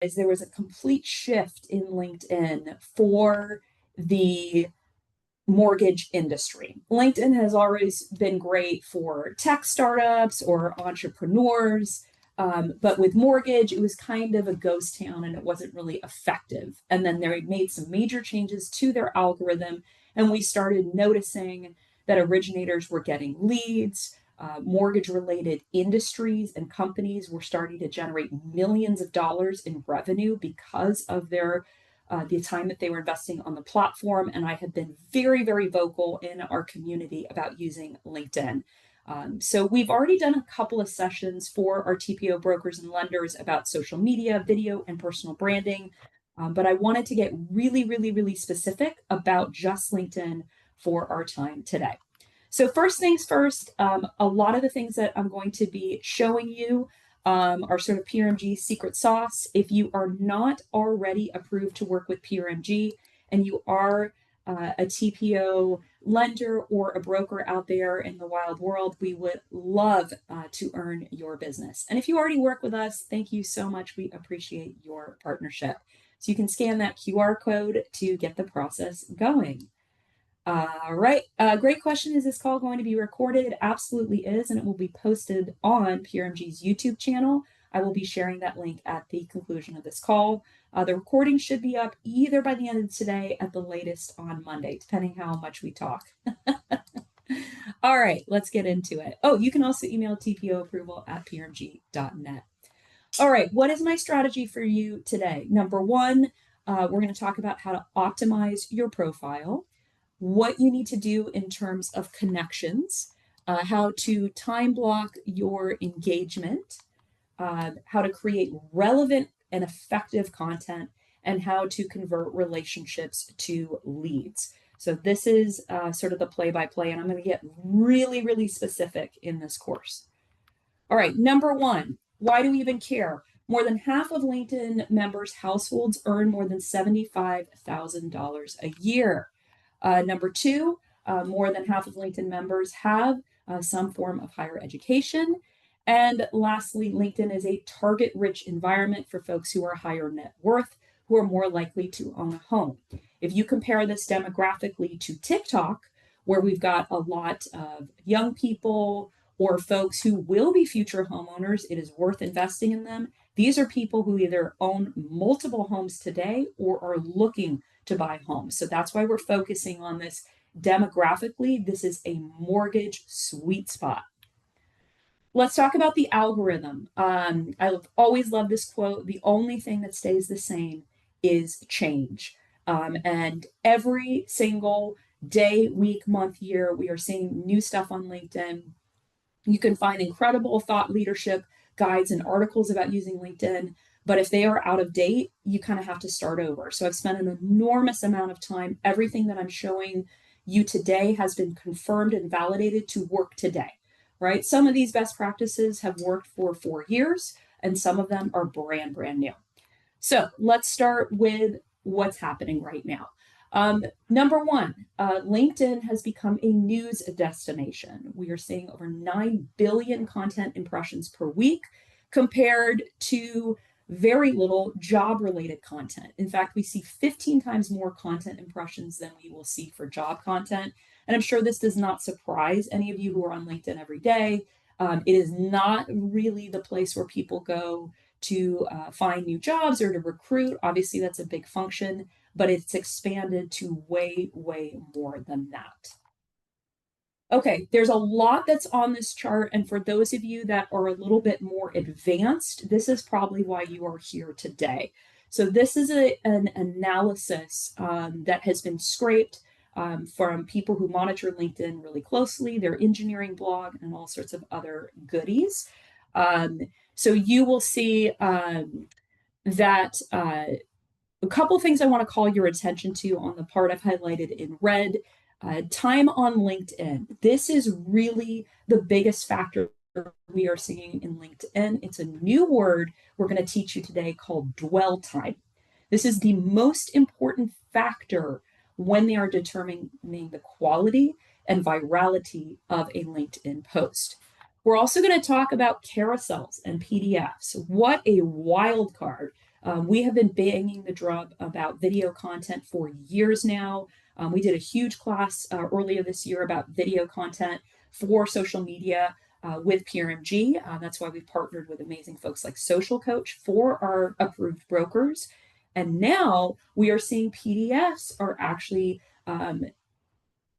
there was a complete shift in LinkedIn for the mortgage industry. LinkedIn has always been great for tech startups or entrepreneurs, but with mortgage, it was kind of a ghost town and it wasn't really effective. And then they made some major changes to their algorithm, and we started noticing that originators were getting leads. Mortgage related industries and companies were starting to generate millions of dollars in revenue because of the time that they were investing on the platform. And I have been very, very vocal in our community about using LinkedIn. So we've already done a couple of sessions for our TPO brokers and lenders about social media, video, and personal branding. But I wanted to get really, really, really specific about just LinkedIn for our time today. So first things first, a lot of the things that I'm going to be showing you are sort of PRMG secret sauce. If you are not already approved to work with PRMG and you are a TPO lender or a broker out there in the wild world, we would love to earn your business. And if you already work with us, thank you so much. We appreciate your partnership. So you can scan that QR code to get the process going. All right. Great question. Is this call going to be recorded? It absolutely is, and it will be posted on PRMG's YouTube channel. I will be sharing that link at the conclusion of this call. The recording should be up either by the end of today, at the latest on Monday, depending how much we talk. All right, let's get into it. Oh, you can also email tpoapproval@prmg.net. All right, what is my strategy for you today? Number one, we're going to talk about how to optimize your profile, what you need to do in terms of connections, how to time block your engagement, how to create relevant and effective content, and how to convert relationships to leads. So this is sort of the play-by-play, and I'm going to get really, really specific in this course. All right, number one, why do we even care? More than half of LinkedIn members' households earn more than $75,000 a year. Number two, more than half of LinkedIn members have some form of higher education. And lastly, LinkedIn is a target-rich environment for folks who are higher net worth, who are more likely to own a home. If you compare this demographically to TikTok, where we've got a lot of young people or folks who will be future homeowners, it is worth investing in them. These are people who either own multiple homes today or are looking to buy homes. So that's why we're focusing on this demographically. This is a mortgage sweet spot. Let's talk about the algorithm. I've always loved this quote. The only thing that stays the same is change. And every single day, week, month, year, we are seeing new stuff on LinkedIn. You can find incredible thought leadership guides and articles about using LinkedIn. But if they are out of date, you kind of have to start over. So I've spent an enormous amount of time. Everything that I'm showing you today has been confirmed and validated to work today, right? Some of these best practices have worked for 4 years, and some of them are brand new. So let's start with what's happening right now. Number one, LinkedIn has become a news destination. We are seeing over 9 billion content impressions per week compared to very little job-related content. In fact, we see 15 times more content impressions than we will see for job content. And I'm sure this does not surprise any of you who are on LinkedIn every day. It is not really the place where people go to find new jobs or to recruit. Obviously, that's a big function, but it's expanded to way, way more than that. Okay, there's a lot that's on this chart, and for those of you that are a little bit more advanced, this is probably why you are here today. So this is an analysis that has been scraped from people who monitor LinkedIn really closely, their engineering blog, and all sorts of other goodies. So you will see that a couple of things I want to call your attention to on the part I've highlighted in red. Time on LinkedIn. This is really the biggest factor we are seeing in LinkedIn. It's a new word we're going to teach you today called dwell time. This is the most important factor when they are determining the quality and virality of a LinkedIn post. We're also going to talk about carousels and PDFs. What a wild card We have been banging the drum about video content for years now. We did a huge class earlier this year about video content for social media with PRMG. That's why we've partnered with amazing folks like Social Coach for our approved brokers. And now we are seeing PDFs are actually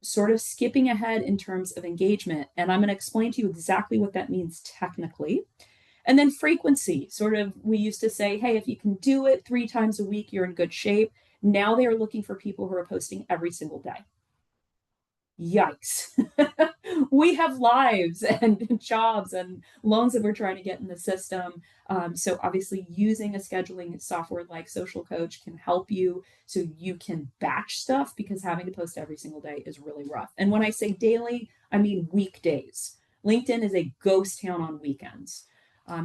sort of skipping ahead in terms of engagement. And I'm going to explain to you exactly what that means technically. And then frequency, sort of, we used to say, hey, if you can do it 3 times a week, you're in good shape. Now they are looking for people who are posting every single day. Yikes. We have lives and jobs and loans that we're trying to get in the system. So obviously using a scheduling software like Social Coach can help you so you can batch stuff, because having to post every single day is really rough. And when I say daily, I mean weekdays. LinkedIn is a ghost town on weekends.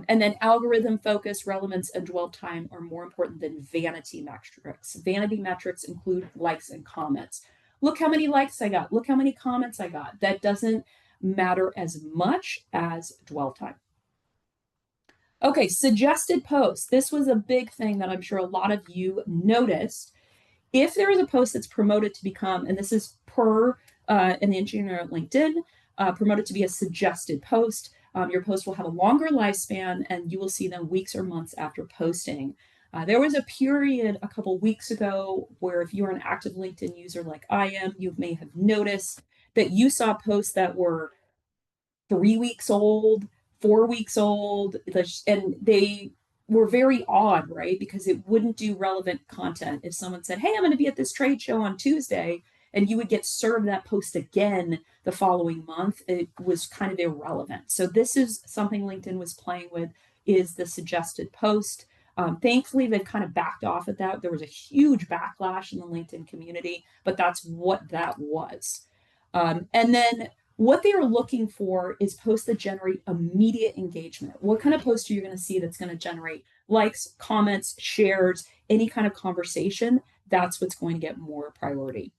And then algorithm focus, relevance, and dwell time are more important than vanity metrics. Vanity metrics include likes and comments. Look how many likes I got. Look how many comments I got. That doesn't matter as much as dwell time. Okay, suggested posts. This was a big thing that I'm sure a lot of you noticed. If there is a post that's promoted to become, and this is per an engineer at LinkedIn, promoted to be a suggested post, your post will have a longer lifespan and you will see them weeks or months after posting. There was a period a couple weeks ago where if you're an active LinkedIn user like I am, you may have noticed that you saw posts that were 3 weeks old, 4 weeks old, and they were very odd, right? Because it wouldn't do relevant content. If someone said, hey, I'm going to be at this trade show on Tuesday, and you would get served that post again the following month, it was kind of irrelevant. So this is something LinkedIn was playing with, is the suggested post. Thankfully, they've kind of backed off at that. There was a huge backlash in the LinkedIn community, but that's what that was. And then what they are looking for is posts that generate immediate engagement. What kind of post are you going to see that's going to generate likes, comments, shares, any kind of conversation? That's what's going to get more priority.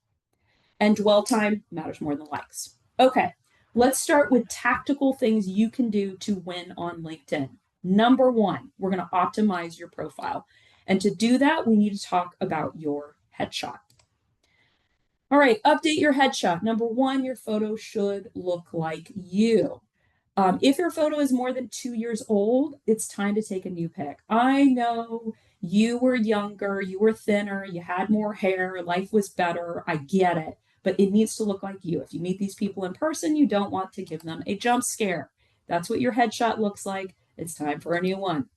And dwell time matters more than likes. Okay, let's start with tactical things you can do to win on LinkedIn. Number one, we're going to optimize your profile. And to do that, we need to talk about your headshot. All right, update your headshot. Number one, your photo should look like you. If your photo is more than 2 years old, it's time to take a new pic. I know you were younger, you were thinner, you had more hair, life was better. I get it, but it needs to look like you. If you meet these people in person, you don't want to give them a jump scare. That's what your headshot looks like. It's time for a new one.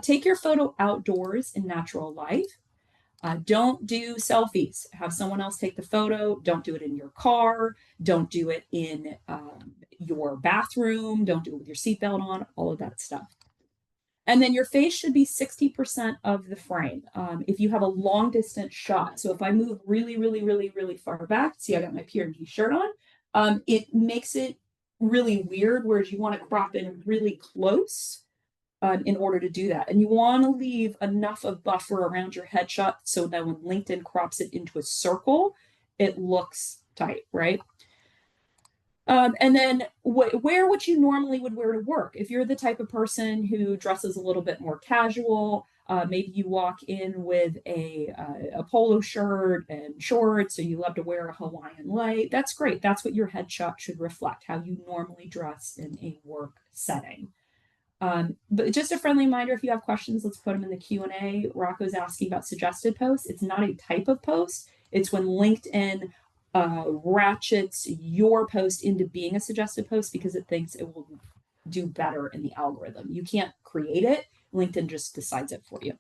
Take your photo outdoors in natural light. Don't do selfies. Have someone else take the photo. Don't do it in your car. Don't do it in your bathroom. Don't do it with your seatbelt on, all of that stuff. And then your face should be 60% of the frame. If you have a long distance shot, so if I move really, really, really, really far back, see, I got my PRMG shirt on, it makes it really weird, whereas you want to crop in really close in order to do that. And you want to leave enough of buffer around your headshot so that when LinkedIn crops it into a circle, it looks tight, right? And then wear what you normally would wear to work. If you're the type of person who dresses a little bit more casual, maybe you walk in with a polo shirt and shorts, or you love to wear a Hawaiian light, that's great. That's what your headshot should reflect, how you normally dress in a work setting. But just a friendly reminder, if you have questions, let's put them in the Q&A. Rocco's asking about suggested posts. It's not a type of post. It's when LinkedIn ratchets your post into being a suggested post because it thinks it will do better in the algorithm. You can't create it. LinkedIn just decides it for you.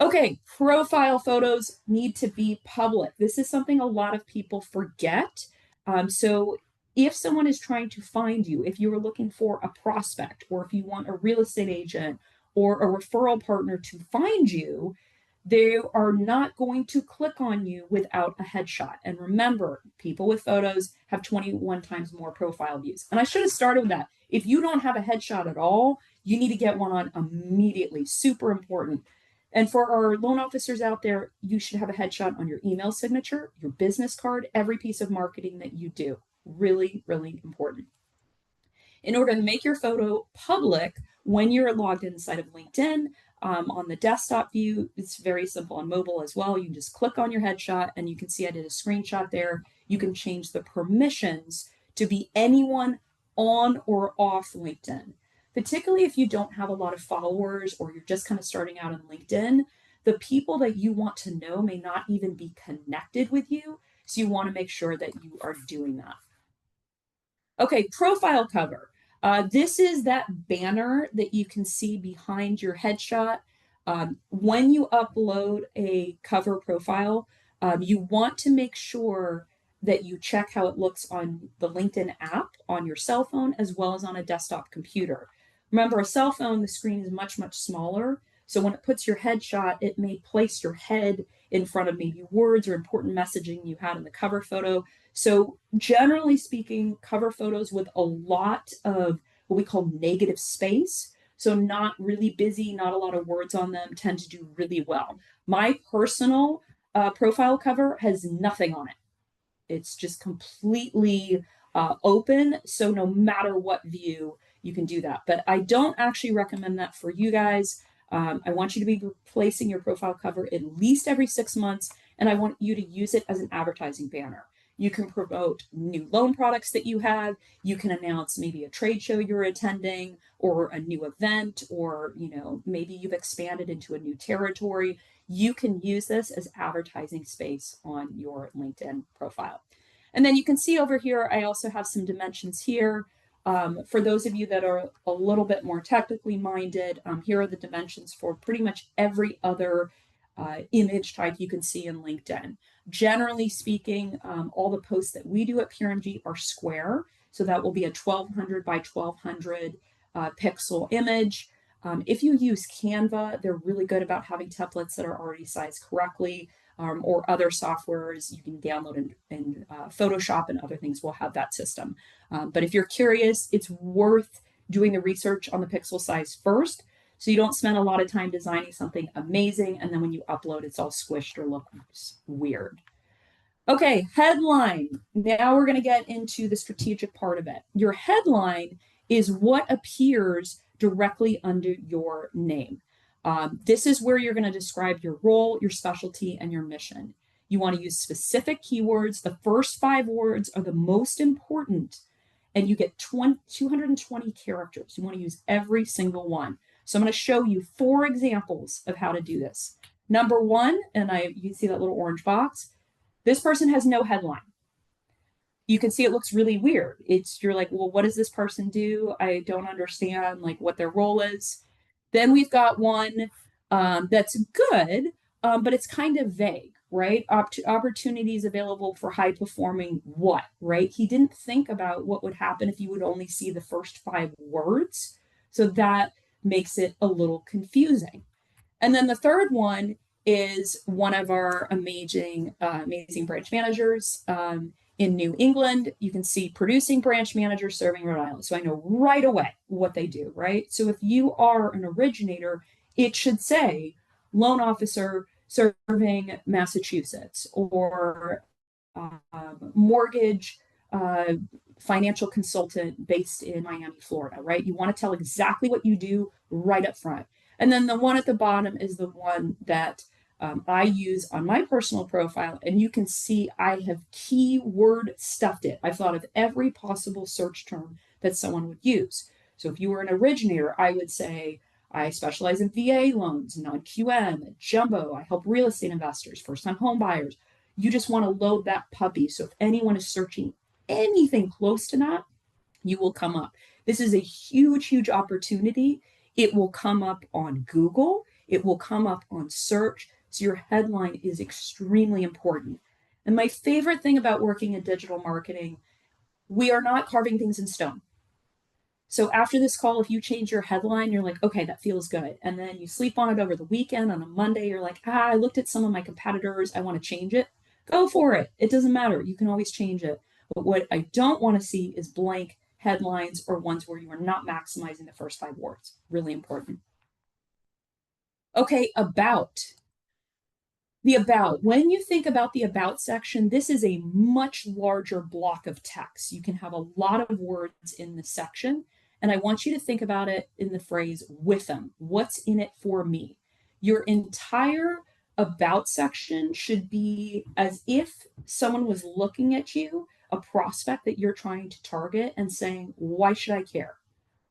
Okay, profile photos need to be public. This is something a lot of people forget. So if someone is trying to find you, if you are looking for a prospect, or if you want a real estate agent or a referral partner to find you, they are not going to click on you without a headshot. And remember, people with photos have 21 times more profile views. And I should have started with that. If you don't have a headshot at all, you need to get one on immediately. Super important. And for our loan officers out there, you should have a headshot on your email signature, your business card, every piece of marketing that you do. Really, really important. In order to make your photo public when you're logged inside of LinkedIn, On the desktop view, it's very simple. On mobile as well, you can just click on your headshot and you can see I did a screenshot there. You can change the permissions to be anyone on or off LinkedIn. Particularly if you don't have a lot of followers or you're just kind of starting out on LinkedIn, the people that you want to know may not even be connected with you. So you want to make sure that you are doing that. Okay, profile cover. This is that banner that you can see behind your headshot. When you upload a cover profile, you want to make sure that you check how it looks on the LinkedIn app on your cell phone as well as on a desktop computer. Remember, a cell phone, the screen is much, much smaller. So when it puts your headshot, it may place your head in front of maybe words or important messaging you had in the cover photo. So generally speaking, cover photos with a lot of what we call negative space, so not really busy, not a lot of words on them, tend to do really well. My personal profile cover has nothing on it. It's just completely open. So no matter what view, you can do that. But I don't actually recommend that for you guys. I want you to be replacing your profile cover at least every 6 months, and I want you to use it as an advertising banner. You can promote new loan products that you have. You can announce maybe a trade show you're attending or a new event, or maybe you've expanded into a new territory. You can use this as advertising space on your LinkedIn profile. And then you can see over here, I also have some dimensions here. For those of you that are a little bit more technically minded, here are the dimensions for pretty much every other image type you can see in LinkedIn. Generally speaking, all the posts that we do at PRMG are square. So that will be a 1200 by 1200 pixel image. If you use Canva, they're really good about having templates that are already sized correctly, or other softwares you can download in Photoshop and other things will have that system. But if you're curious, it's worth doing the research on the pixel size first, so you don't spend a lot of time designing something amazing, and then when you upload, it's all squished or looks weird. Okay, headline. Now we're going to get into the strategic part of it. Your headline is what appears directly under your name. This is where you're going to describe your role, your specialty, and your mission. You want to use specific keywords. The first 5 words are the most important, and you get 220 characters. You want to use every single one. So I'm going to show you 4 examples of how to do this. Number 1, and you can see that little orange box. This person has no headline. You can see it looks really weird. You're like, well, what does this person do? I don't understand like what their role is. Then we've got one that's good, but it's kind of vague, right? Opportunities available for high performing what, right? He didn't think about what would happen if you would only see the first 5 words. So that makes it a little confusing. And then the third one is one of our amazing branch managers in New England. You can see producing branch manager serving Rhode Island. So I know right away what they do, right? So if you are an originator, it should say loan officer serving Massachusetts, or mortgage financial consultant based in Miami, Florida, right? You want to tell exactly what you do right up front. And then the one at the bottom is the one that I use on my personal profile, and you can see I have keyword stuffed it. I've thought of every possible search term that someone would use. So if you were an originator, I would say, I specialize in VA loans, non-QM, jumbo. I help real estate investors, first-time home buyers. You just want to load that puppy. So if anyone is searching anything close to that, you will come up. This is a huge, huge opportunity. It will come up on Google. It will come up on search. So your headline is extremely important. And my favorite thing about working in digital marketing, we are not carving things in stone. So after this call, if you change your headline, you're like, okay, that feels good. And then you sleep on it over the weekend. On a Monday, you're like, I looked at some of my competitors. I want to change it. Go for it. It doesn't matter. You can always change it. But what I don't want to see is blank headlines or ones where you are not maximizing the first 5 words. Really important. Okay, about. The about. When you think about the about section, this is a much larger block of text. You can have a lot of words in this section. And I want you to think about it in the phrase with them. What's in it for me? Your entire about section should be as if someone was looking at you, a prospect that you're trying to target, and saying, why should I care?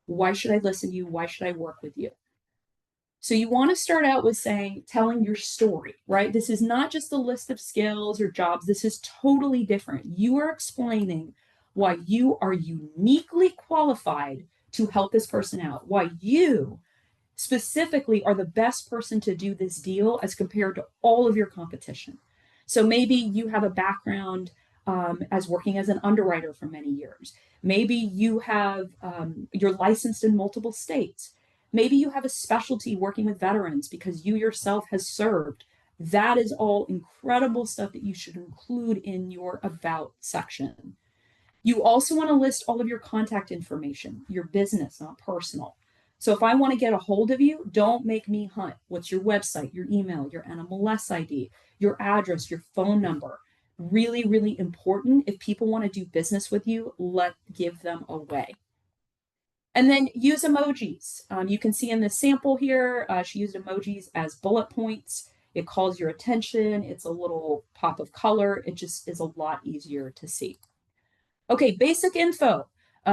Why should I listen to you? Why should I work with you? So you want to start out with saying, telling your story, right? This is not just a list of skills or jobs. This is totally different. You are explaining why you are uniquely qualified to help this person out, why you specifically are the best person to do this deal as compared to all of your competition. So maybe you have a background as working as an underwriter for many years. Maybe you have you're licensed in multiple states. Maybe you have a specialty working with veterans because you yourself has served. That is all incredible stuff that you should include in your about section. You also want to list all of your contact information, your business, not personal. So if I want to get a hold of you, don't make me hunt. What's your website, your email, your NMLS ID, your address, your phone number? Really, really important. If people want to do business with you, give them away. And then use emojis. You can see in the sample here, she used emojis as bullet points. It calls your attention. It's a little pop of color. It just is a lot easier to see. Okay, basic info.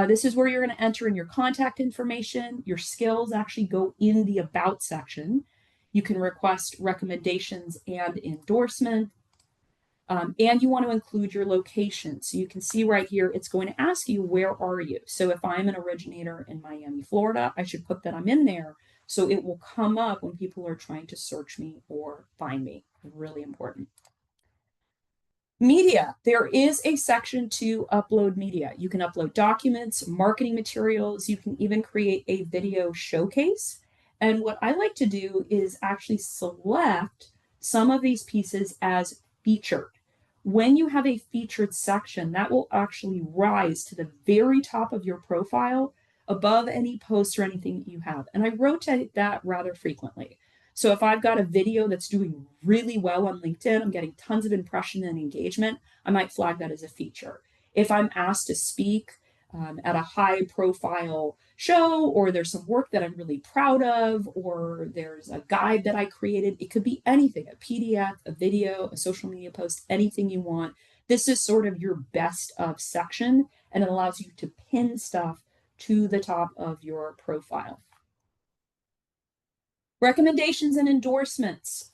This is where you're going to enter in your contact information. Your skills actually go in the about section. You can request recommendations and endorsement. And you want to include your location. So you can see right here, it's going to ask you, where are you? So if I'm an originator in Miami, Florida, I should put that I'm in there. So it will come up when people are trying to search me or find me. Really important. Media. There is a section to upload media. You can upload documents, marketing materials. You can even create a video showcase. And what I like to do is actually select some of these pieces as featured. When you have a featured section, that will actually rise to the very top of your profile above any posts or anything that you have. And I rotate that rather frequently. So if I've got a video that's doing really well on LinkedIn, I'm getting tons of impression and engagement, I might flag that as a feature. If I'm asked to speak at a high profile show, or there's some work that I'm really proud of, or there's a guide that I created, it could be anything, a PDF, a video, a social media post, anything you want. This is sort of your best of section, and it allows you to pin stuff to the top of your profile. Recommendations and endorsements.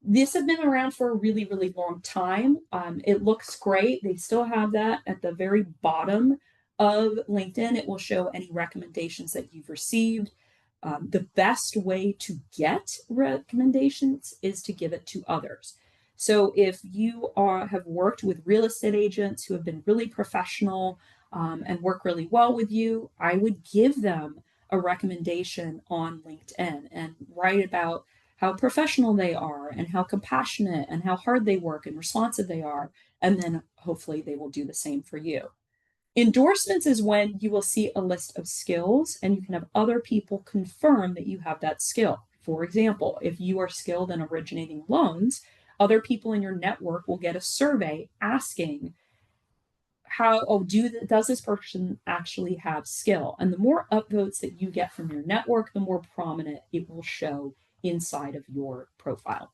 This has been around for a really, really long time. It looks great. They still have that at the very bottom of LinkedIn. It will show any recommendations that you've received. The best way to get recommendations is to give it to others. So if you have worked with real estate agents who have been really professional and work really well with you, I would give them a recommendation on LinkedIn and write about how professional they are and how compassionate and how hard they work and responsive they are. And then hopefully they will do the same for you. Endorsements is when you will see a list of skills and you can have other people confirm that you have that skill. For example, if you are skilled in originating loans, other people in your network will get a survey asking, does this person actually have skill? And the more upvotes that you get from your network, the more prominent it will show inside of your profile.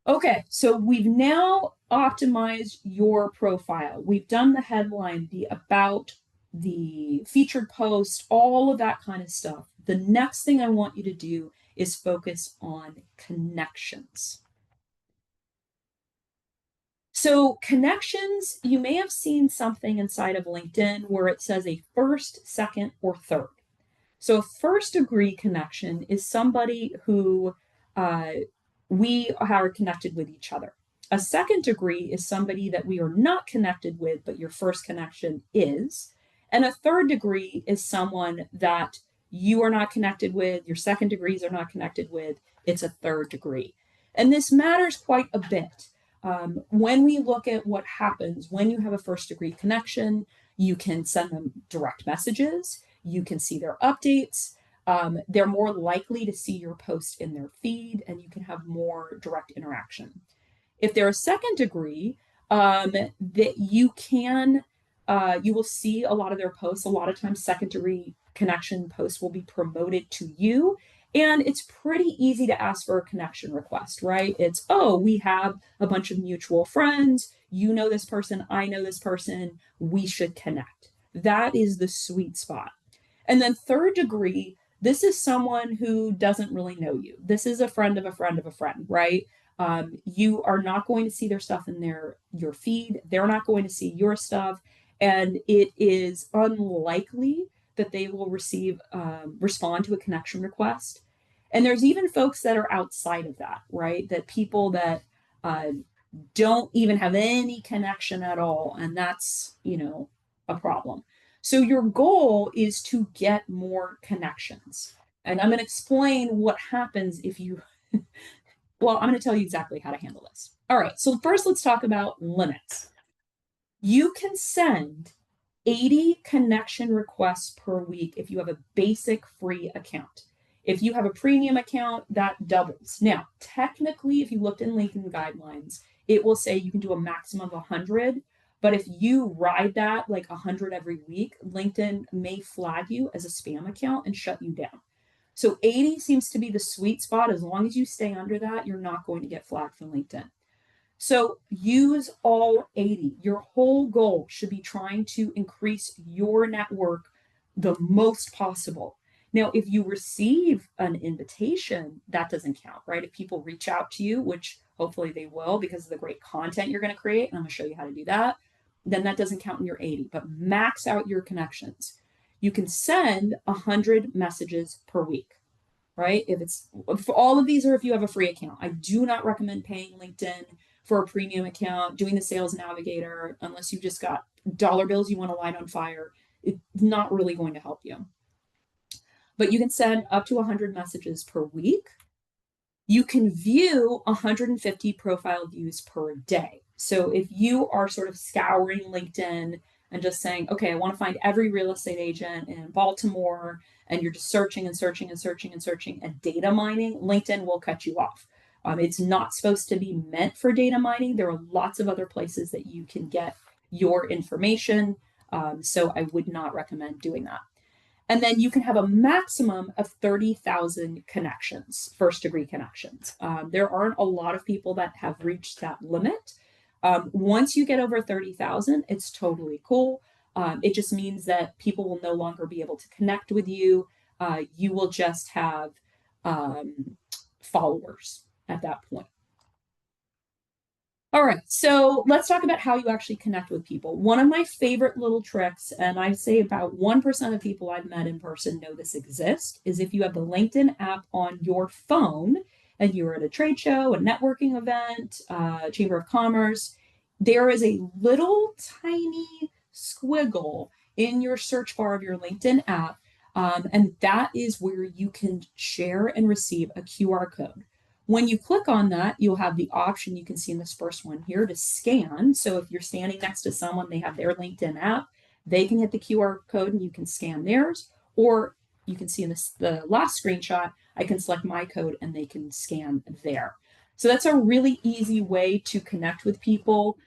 Okay, so we've now optimized your profile. We've done the headline, the about, the featured post, all of that kind of stuff. The next thing I want you to do is focus on connections. So connections, you may have seen something inside of LinkedIn where it says a first, second, or third. So a first degree connection is somebody who we are connected with each other. A second degree is somebody that we are not connected with, but your first connection is. And a third degree is someone that you are not connected with, your second degrees are not connected with, it's a third degree. And this matters quite a bit. When we look at what happens when you have a first degree connection, you can send them direct messages, you can see their updates, they're more likely to see your post in their feed, and you can have more direct interaction. If they're a second degree, that you can You will see a lot of their posts. A lot of times, secondary connection posts will be promoted to you. And it's pretty easy to ask for a connection request, right? It's, oh, we have a bunch of mutual friends. You know this person. I know this person. We should connect. That is the sweet spot. And then third degree, this is someone who doesn't really know you. This is a friend of a friend of a friend, right? You are not going to see their stuff in your feed. They're not going to see your stuff, and it is unlikely that they will respond to a connection request. And there's even folks that are outside of that, right? That people that uh, don't even have any connection at all, and that's a problem. So your goal is to get more connections. And I'm going to explain what happens if you, well, I'm going to tell you exactly how to handle this. All right. So first, let's talk about limits. You can send 80 connection requests per week if you have a basic free account. If you have a premium account, that doubles. Now, technically, if you looked in LinkedIn guidelines, it will say you can do a maximum of 100. But if you ride that like 100 every week, LinkedIn may flag you as a spam account and shut you down. So 80 seems to be the sweet spot. As long as you stay under that, you're not going to get flagged from LinkedIn. So use all 80. Your whole goal should be trying to increase your network the most possible. Now, if you receive an invitation, that doesn't count, right? If people reach out to you, which hopefully they will because of the great content you're going to create, and I'm going to show you how to do that, then that doesn't count in your 80, but max out your connections. You can send 100 messages per week, right? If it's for all of these, or if you have a free account. I do not recommend paying LinkedIn for a premium account, doing the sales navigator, unless you just got dollar bills you want to light on fire. It's not really going to help you. But you can send up to 100 messages per week. You can view 150 profile views per day. So if you are sort of scouring LinkedIn and just saying, okay, I want to find every real estate agent in Baltimore, and you're just searching and searching and searching and searching and data mining, LinkedIn will cut you off. It's not supposed to be meant for data mining. There are lots of other places that you can get your information. So I would not recommend doing that. And then you can have a maximum of 30,000 connections, first degree connections. There aren't a lot of people that have reached that limit. Once you get over 30,000, it's totally cool. It just means that people will no longer be able to connect with you. You will just have followers at that point. All right, so let's talk about how you actually connect with people. One of my favorite little tricks, and I'd say about 1% of people I've met in person know this exists, is if you have the LinkedIn app on your phone and you're at a trade show, a networking event, Chamber of Commerce, there is a little tiny squiggle in your search bar of your LinkedIn app, and that is where you can share and receive a QR code. When you click on that, you'll have the option you can see in this first one here to scan. So if you're standing next to someone, they have their LinkedIn app, they can hit the QR code and you can scan theirs. Or you can see in the last screenshot, I can select my code and they can scan there. So that's a really easy way to connect with people.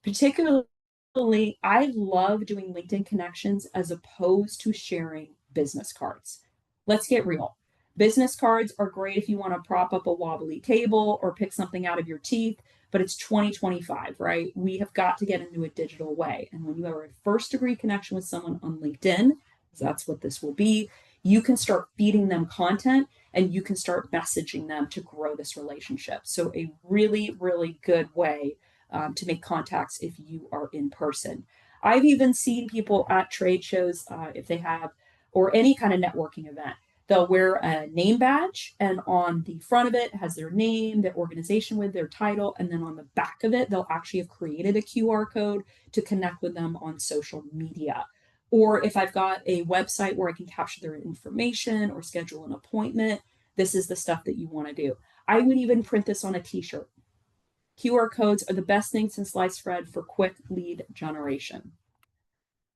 Particularly, I love doing LinkedIn connections as opposed to sharing business cards. Let's get real. Business cards are great if you want to prop up a wobbly table or pick something out of your teeth, but it's 2025, right? We have got to get into a digital way. And when you have a first degree connection with someone on LinkedIn, that's what this will be, you can start feeding them content and you can start messaging them to grow this relationship. So a really, really good way to make contacts if you are in person. I've even seen people at trade shows, if they have, or any kind of networking event, they'll wear a name badge, and on the front of it has their name, their organization with their title, and then on the back of it, they'll actually have created a QR code to connect with them on social media. Or if I've got a website where I can capture their information or schedule an appointment, this is the stuff that you want to do. I would even print this on a t-shirt. QR codes are the best thing since sliced bread for quick lead generation.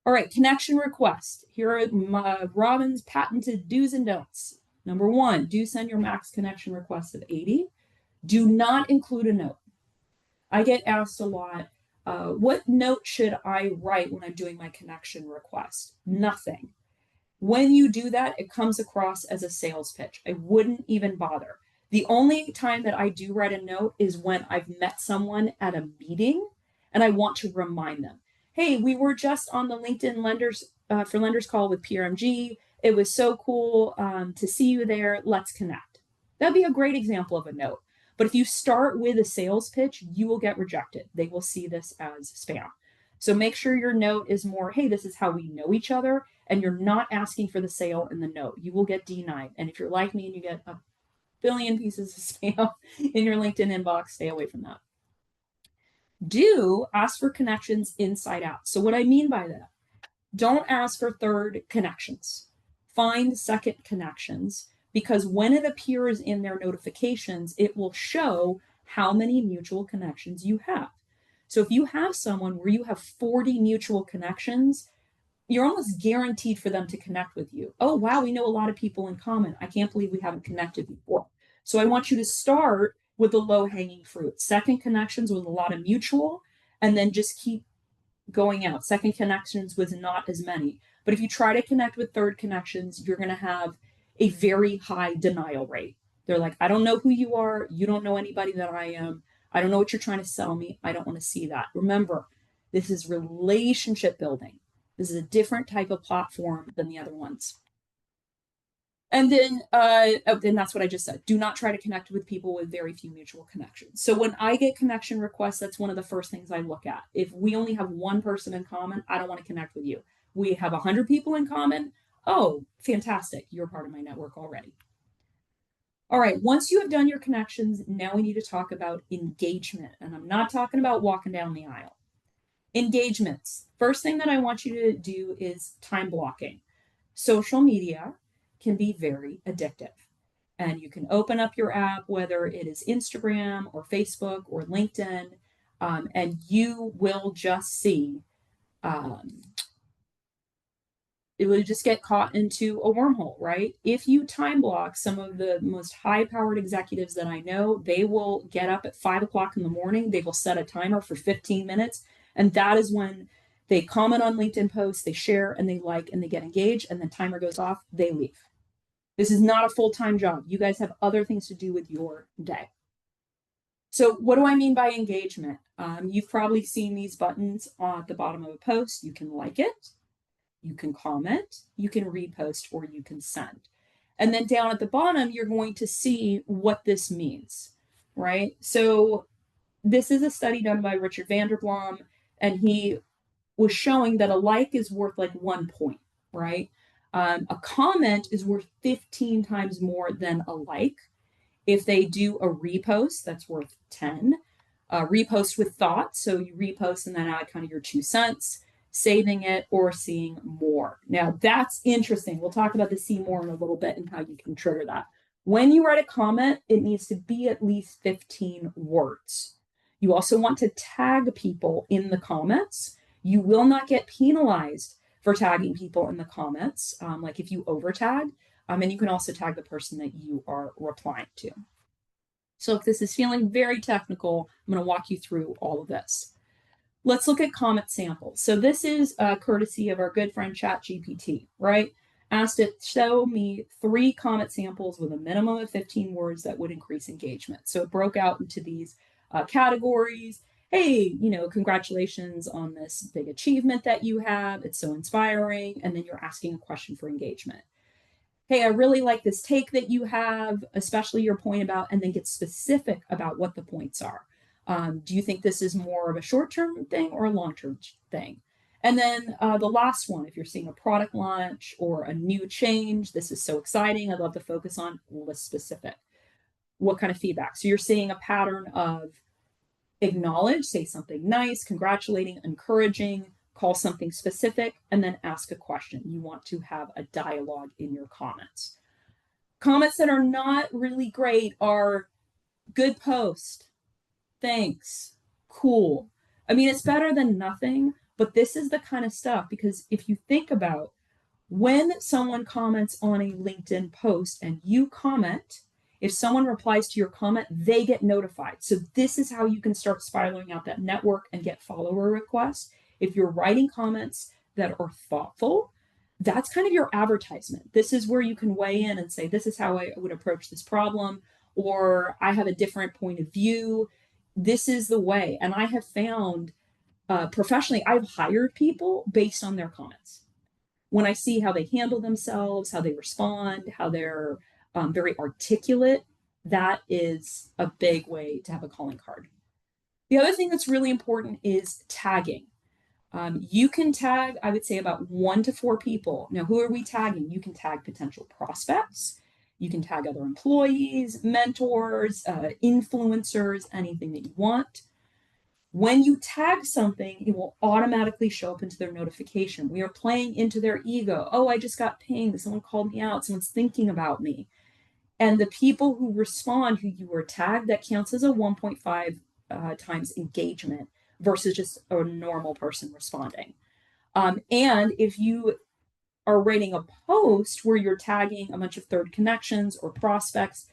All right, connection request. Here are Robin's patented do's and don'ts. Number one, do send your max connection request of 80. Do not include a note. I get asked a lot, What note should I write when I'm doing my connection request? Nothing. When you do that, it comes across as a sales pitch. I wouldn't even bother. The only time that I do write a note is when I've met someone at a meeting and I want to remind them, hey, we were just on the LinkedIn lenders call with PRMG. It was so cool to see you there. Let's connect. That'd be a great example of a note. But if you start with a sales pitch, you will get rejected. They will see this as spam. So make sure your note is more, hey, this is how we know each other, and you're not asking for the sale in the note. You will get denied. And if you're like me and you get a billion pieces of spam in your LinkedIn inbox, stay away from that. Do ask for connections inside out. So what I mean by that, don't ask for third connections. Find second connections, because when it appears in their notifications, it will show how many mutual connections you have. So if you have someone where you have 40 mutual connections, you're almost guaranteed for them to connect with you. Oh, wow, we know a lot of people in common. I can't believe we haven't connected before. So I want you to start with the low hanging fruit. Second connections with a lot of mutual, and then just keep going out. Second connections with not as many. But if you try to connect with third connections, you're going to have a very high denial rate. They're like, I don't know who you are. You don't know anybody that I am. I don't know what you're trying to sell me. I don't want to see that. Remember, this is relationship building. This is a different type of platform than the other ones. And then that's what I just said. Do not try to connect with people with very few mutual connections. So when I get connection requests, that's one of the first things I look at. If we only have one person in common, I don't want to connect with you. We have 100 people in common. Oh, fantastic. You're part of my network already. All right, once you have done your connections, now we need to talk about engagement. And I'm not talking about walking down the aisle. Engagements. First thing that I want you to do is time blocking. Social media can be very addictive. And you can open up your app, whether it is Instagram or Facebook or LinkedIn, and you will just see it would just get caught into a wormhole, right? If you time block, some of the most high powered executives that I know, they will get up at 5 o'clock in the morning. They will set a timer for 15 minutes. And that is when they comment on LinkedIn posts, they share and they like and they get engaged, and the timer goes off, they leave. This is not a full-time job. You guys have other things to do with your day. So what do I mean by engagement? You've probably seen these buttons at the bottom of a post. You can like it, you can comment, you can repost, or you can send. And then down at the bottom, you're going to see what this means, right? So this is a study done by Richard Vanderblom, and he was showing that a like is worth like 1 point, right? A comment is worth 15 times more than a like. If they do a repost, that's worth 10. Repost with thought, so you repost and then add kind of your 2 cents, saving it or seeing more. Now that's interesting. We'll talk about the see more in a little bit and how you can trigger that. When you write a comment, it needs to be at least 15 words. You also want to tag people in the comments. You will not get penalized for tagging people in the comments, like if you over tag, and you can also tag the person that you are replying to. So if this is feeling very technical, I'm going to walk you through all of this. Let's look at comment samples. So this is courtesy of our good friend ChatGPT, right? Asked it, show me 3 comment samples with a minimum of 15 words that would increase engagement. So it broke out into these categories. Hey, congratulations on this big achievement that you have. It's so inspiring. And then you're asking a question for engagement. Hey, I really like this take that you have, especially your point about, and then get specific about what the points are. Do you think this is more of a short-term thing or a long-term thing? And then the last one, if you're seeing a product launch or a new change, this is so exciting. I'd love to focus on list specific. What kind of feedback? So you're seeing a pattern of acknowledge, say something nice, congratulating, encouraging, call something specific, and then ask a question. You want to have a dialogue in your comments. Comments that are not really great are good post, thanks, cool. I mean, it's better than nothing, but this is the kind of stuff, because if you think about when someone comments on a LinkedIn post and you comment, If someone replies to your comment, they get notified. So this is how you can start spiraling out that network and get follower requests. If you're writing comments that are thoughtful, that's kind of your advertisement. This is where you can weigh in and say, this is how I would approach this problem, or I have a different point of view. This is the way. And I have found professionally, I've hired people based on their comments. When I see how they handle themselves, how they respond, how they're very articulate, that is a big way to have a calling card. The other thing that's really important is tagging. You can tag, I would say, about 1 to 4 people. Now, who are we tagging? You can tag potential prospects. You can tag other employees, mentors, influencers, anything that you want. When you tag something, it will automatically show up into their notification. We are playing into their ego. Oh, I just got pinged. Someone called me out. Someone's thinking about me. And the people who respond, who you were tagged, that counts as a 1.5 times engagement versus just a normal person responding. And if you are writing a post where you're tagging a bunch of third connections or prospects,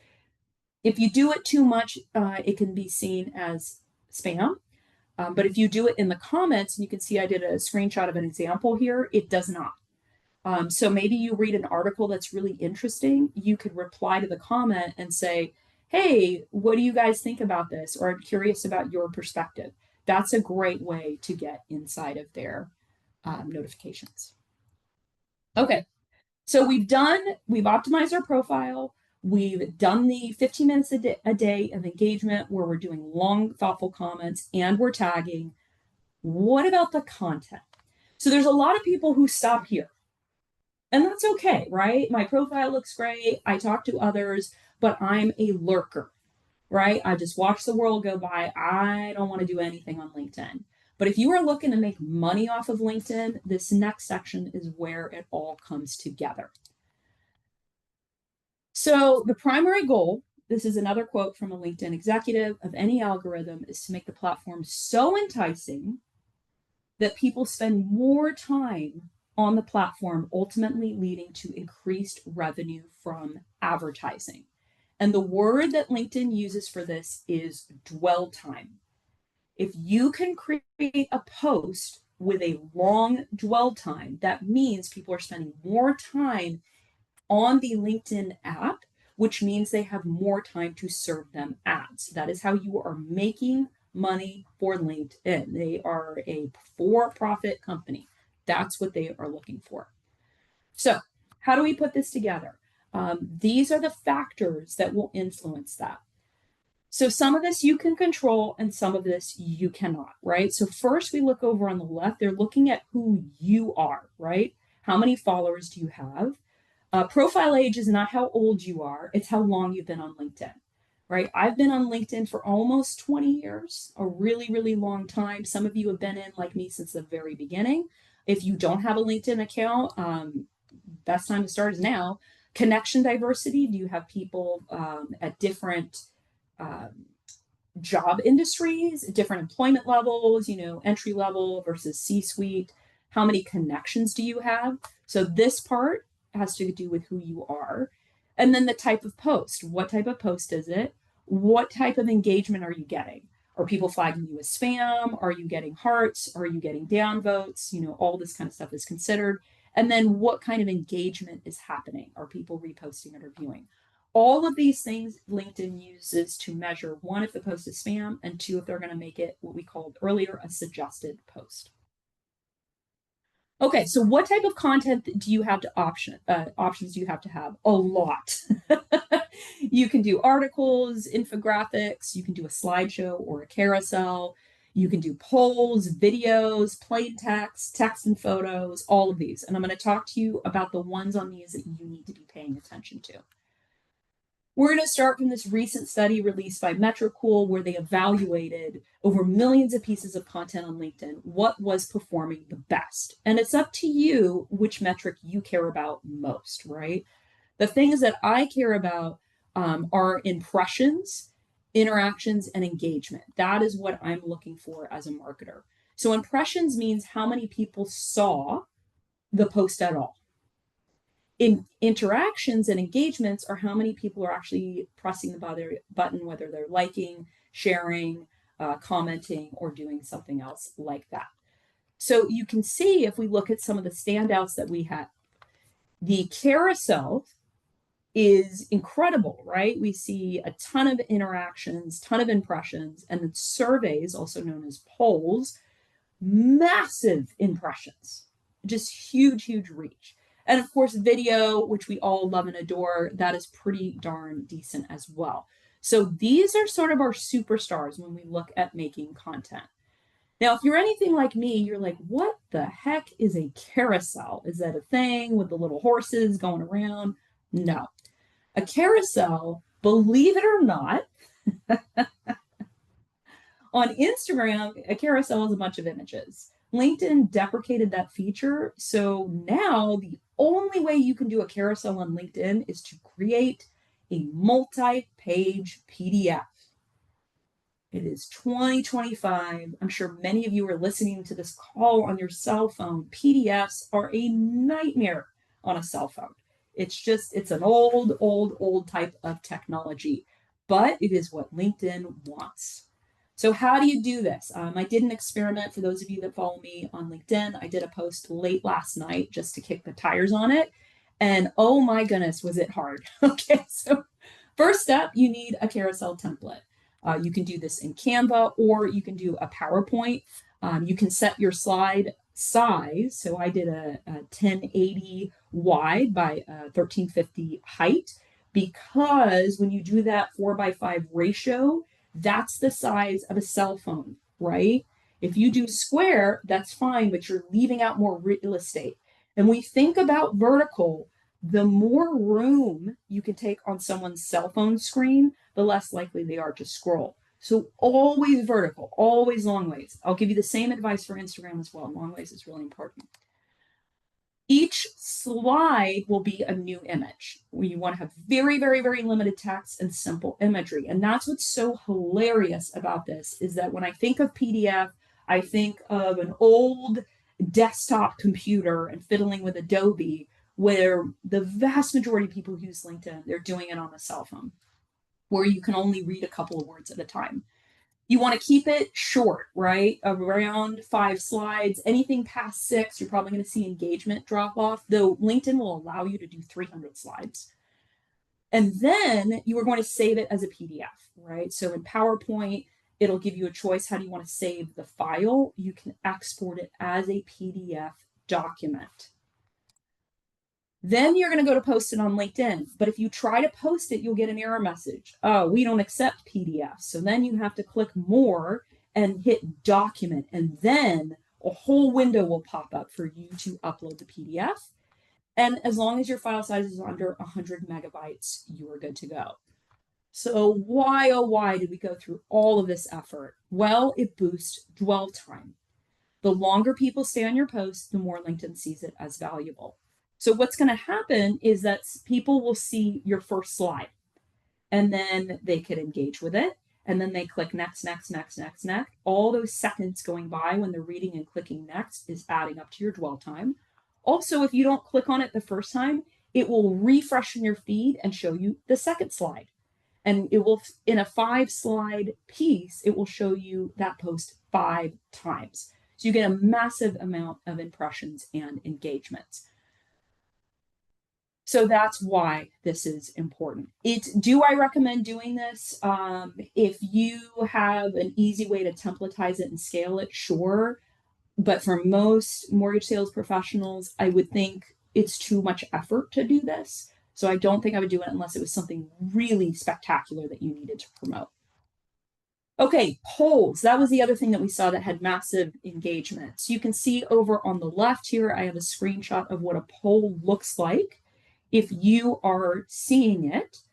if you do it too much, it can be seen as spam. But if you do it in the comments, and you can see I did a screenshot of an example here, it does not. So maybe you read an article that's really interesting. You could reply to the comment and say, hey, what do you guys think about this? Or I'm curious about your perspective. That's a great way to get inside of their notifications. Okay, so we've optimized our profile. We've done the 15 minutes a day of engagement where we're doing long, thoughtful comments and we're tagging. What about the content? So there's a lot of people who stop here. And that's okay, right? My profile looks great. I talk to others, but I'm a lurker, right? I just watch the world go by. I don't want to do anything on LinkedIn. But if you are looking to make money off of LinkedIn, this next section is where it all comes together. So the primary goal, this is another quote from a LinkedIn executive, of any algorithm is to make the platform so enticing that people spend more time on the platform, ultimately leading to increased revenue from advertising. And the word that LinkedIn uses for this is dwell time. If you can create a post with a long dwell time, that means people are spending more time on the LinkedIn app, which means they have more time to serve them ads. That is how you are making money for LinkedIn. They are a for-profit company. That's what they are looking for. So how do we put this together? These are the factors that will influence that. So some of this you can control and some of this you cannot, right? So first we look over on the left, they're looking at who you are, right? How many followers do you have? Profile age is not how old you are, it's how long you've been on LinkedIn, right? I've been on LinkedIn for almost 20 years, a really, really long time. Some of you have been in like me since the very beginning. If you don't have a LinkedIn account, best time to start is now. Connection diversity, do you have people at different job industries, different employment levels, entry level versus C-suite? How many connections do you have? So this part has to do with who you are. And then the type of post. What type of post is it? What type of engagement are you getting? Are people flagging you as spam? Are you getting hearts? Are you getting downvotes? All this kind of stuff is considered. And then what kind of engagement is happening? Are people reposting it or viewing? All of these things LinkedIn uses to measure, one, if the post is spam, and two, if they're going to make it what we called earlier a suggested post. Okay, so what type of content do you have to options do you have to have? A lot. You can do articles, infographics, you can do a slideshow or a carousel, you can do polls, videos, plain text and photos, all of these. And I'm going to talk to you about the ones on these that you need to be paying attention to. We're going to start from this recent study released by Metricool, where they evaluated over millions of pieces of content on LinkedIn, what was performing the best. And it's up to you which metric you care about most, right? The things that I care about are impressions, interactions, and engagement. That is what I'm looking for as a marketer. So impressions means how many people saw the post at all. In interactions and engagements are how many people are actually pressing the button, whether they're liking, sharing, commenting, or doing something else like that. So you can see if we look at some of the standouts that we had, the carousel is incredible, right? We see a ton of interactions, ton of impressions, and then surveys, also known as polls, massive impressions, just huge, huge reach. And of course, video, which we all love and adore, that is pretty darn decent as well. So these are sort of our superstars when we look at making content. Now, if you're anything like me, you're like, what the heck is a carousel? Is that a thing with the little horses going around? No. A carousel, believe it or not, on Instagram, a carousel is a bunch of images. LinkedIn deprecated that feature. So now the only way you can do a carousel on LinkedIn is to create a multi-page PDF. It is 2025. I'm sure many of you are listening to this call on your cell phone. PDFs are a nightmare on a cell phone. It's an old type of technology, but it is what LinkedIn wants. So how do you do this? I did an experiment for those of you that follow me on LinkedIn. I did a post late last night just to kick the tires on it. And oh my goodness, was it hard. Okay, so first step, you need a carousel template. You can do this in Canva or you can do a PowerPoint. You can set your slide size. So I did a 1080 wide by 1350 height, because when you do that 4:5 ratio, that's the size of a cell phone, right? If you do square, that's fine, but you're leaving out more real estate. And we think about vertical, the more room you can take on someone's cell phone screen, the less likely they are to scroll. So always vertical, always long ways. I'll give you the same advice for Instagram as well. Long ways is really important. Each slide will be a new image. You want to have very, very, very limited text and simple imagery. And that's what's so hilarious about this, is that when I think of PDF, I think of an old desktop computer and fiddling with Adobe, where the vast majority of people who use LinkedIn, they're doing it on a cell phone, where you can only read a couple of words at a time. You want to keep it short, right? Around 5 slides. Anything past 6, you're probably going to see engagement drop off, though LinkedIn will allow you to do 300 slides. And then you are going to save it as a PDF, right? So in PowerPoint, it'll give you a choice. How do you want to save the file? You can export it as a PDF document. Then you're going to go to post it on LinkedIn. But if you try to post it, you'll get an error message. Oh, we don't accept PDFs. So then you have to click more and hit document. And then a whole window will pop up for you to upload the PDF. And as long as your file size is under 100 megabytes, you are good to go. So why, oh, why did we go through all of this effort? Well, it boosts dwell time. The longer people stay on your post, the more LinkedIn sees it as valuable. So what's going to happen is that people will see your first slide, and then they could engage with it. And then they click next, next, next, next, next. All those seconds going by when they're reading and clicking next is adding up to your dwell time. Also, if you don't click on it the first time, it will refresh in your feed and show you the second slide. And it will, in a 5-slide piece, it will show you that post 5 times. So you get a massive amount of impressions and engagements. So that's why this is important. Do I recommend doing this? If you have an easy way to templatize it and scale it, sure. But for most mortgage sales professionals, I would think it's too much effort to do this. So I don't think I would do it unless it was something really spectacular that you needed to promote. Okay, polls. That was the other thing that we saw that had massive engagement. So you can see over on the left here, I have a screenshot of what a poll looks like if you are seeing it.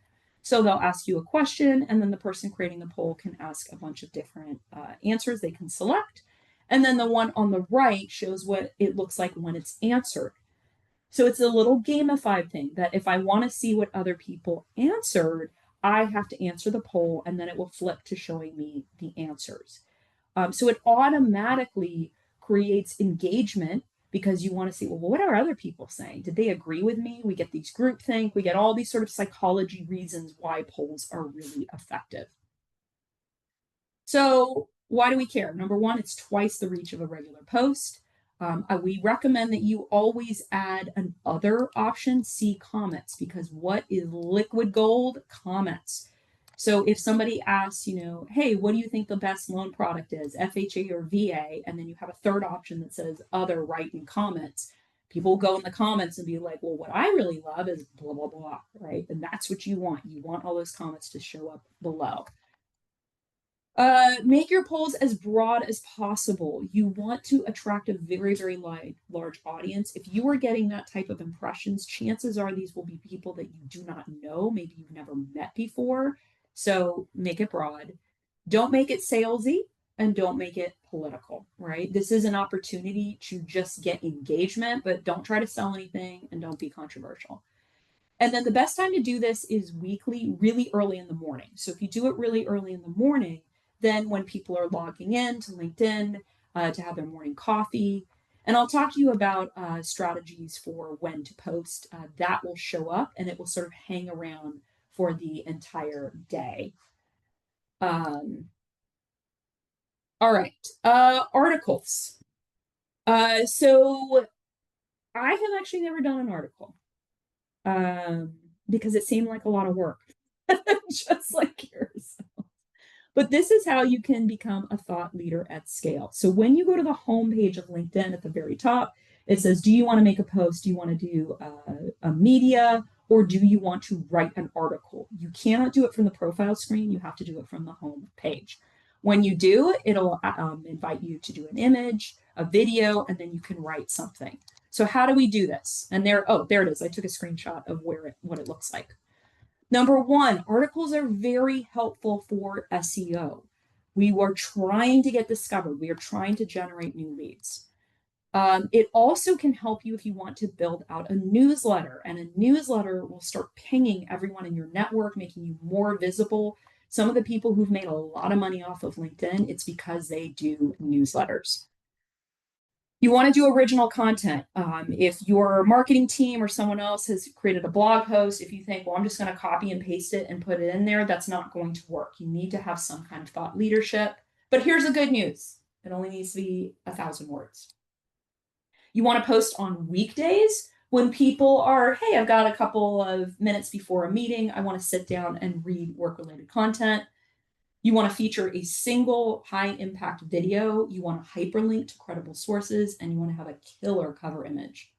So they'll ask you a question, and then the person creating the poll can ask a bunch of different answers they can select. And then the one on the right shows what it looks like when it's answered. So it's a little gamified thing that if I want to see what other people answered, I have to answer the poll, and then it will flip to showing me the answers. So it automatically creates engagement because you want to see, well, what are other people saying? Did they agree with me? We get these groupthink, we get all these sort of psychology reasons why polls are really effective. So why do we care? Number one, it's twice the reach of a regular post. We recommend that you always add an other option, see comments, because what is liquid gold? Comments. So if somebody asks, hey, what do you think the best loan product is, FHA or VA? And then you have a third option that says other, write in comments. People will go in the comments and be like, well, what I really love is blah, blah, blah, right? And that's what you want. You want all those comments to show up below. Make your polls as broad as possible. You want to attract a very, very large audience. If you are getting that type of impressions, chances are these will be people that you do not know, maybe you've never met before. So make it broad. Don't make it salesy and don't make it political, right? This is an opportunity to just get engagement, but don't try to sell anything and don't be controversial. And then the best time to do this is weekly, really early in the morning. So if you do it really early in the morning, then when people are logging in to LinkedIn to have their morning coffee, and I'll talk to you about strategies for when to post, that will show up and it will sort of hang around for the entire day. All right, articles. So I have actually never done an article because it seemed like a lot of work, just like yours. But this is how you can become a thought leader at scale. So when you go to the homepage of LinkedIn at the very top, it says, do you want to make a post? Do you want to do a media? Or do you want to write an article? You cannot do it from the profile screen. You have to do it from the home page. When you do, it'll invite you to do an image, a video, and then you can write something. So how do we do this? And there it is. I took a screenshot of what it looks like. Number one, articles are very helpful for SEO. We are trying to get discovered. We are trying to generate new leads. It also can help you if you want to build out a newsletter, and a newsletter will start pinging everyone in your network, making you more visible. Some of the people who've made a lot of money off of LinkedIn, it's because they do newsletters. You want to do original content. If your marketing team or someone else has created a blog post, if you think, well, I'm just going to copy and paste it and put it in there, that's not going to work. You need to have some kind of thought leadership. But here's the good news. It only needs to be 1,000 words. You want to post on weekdays when people are, hey, I've got a couple of minutes before a meeting. I want to sit down and read work-related content. You want to feature a single high impact video. You want to hyperlink to credible sources, and you want to have a killer cover image.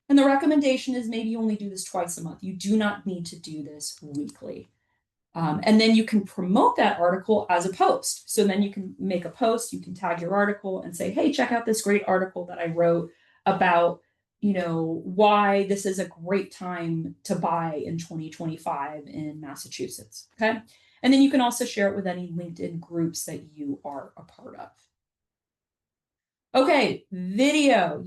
And the recommendation is maybe you only do this twice a month. You do not need to do this weekly. And then you can promote that article as a post. So then you can make a post, you can tag your article and say, hey, check out this great article that I wrote about, why this is a great time to buy in 2025 in Massachusetts. Okay. And then you can also share it with any LinkedIn groups that you are a part of. Okay, video.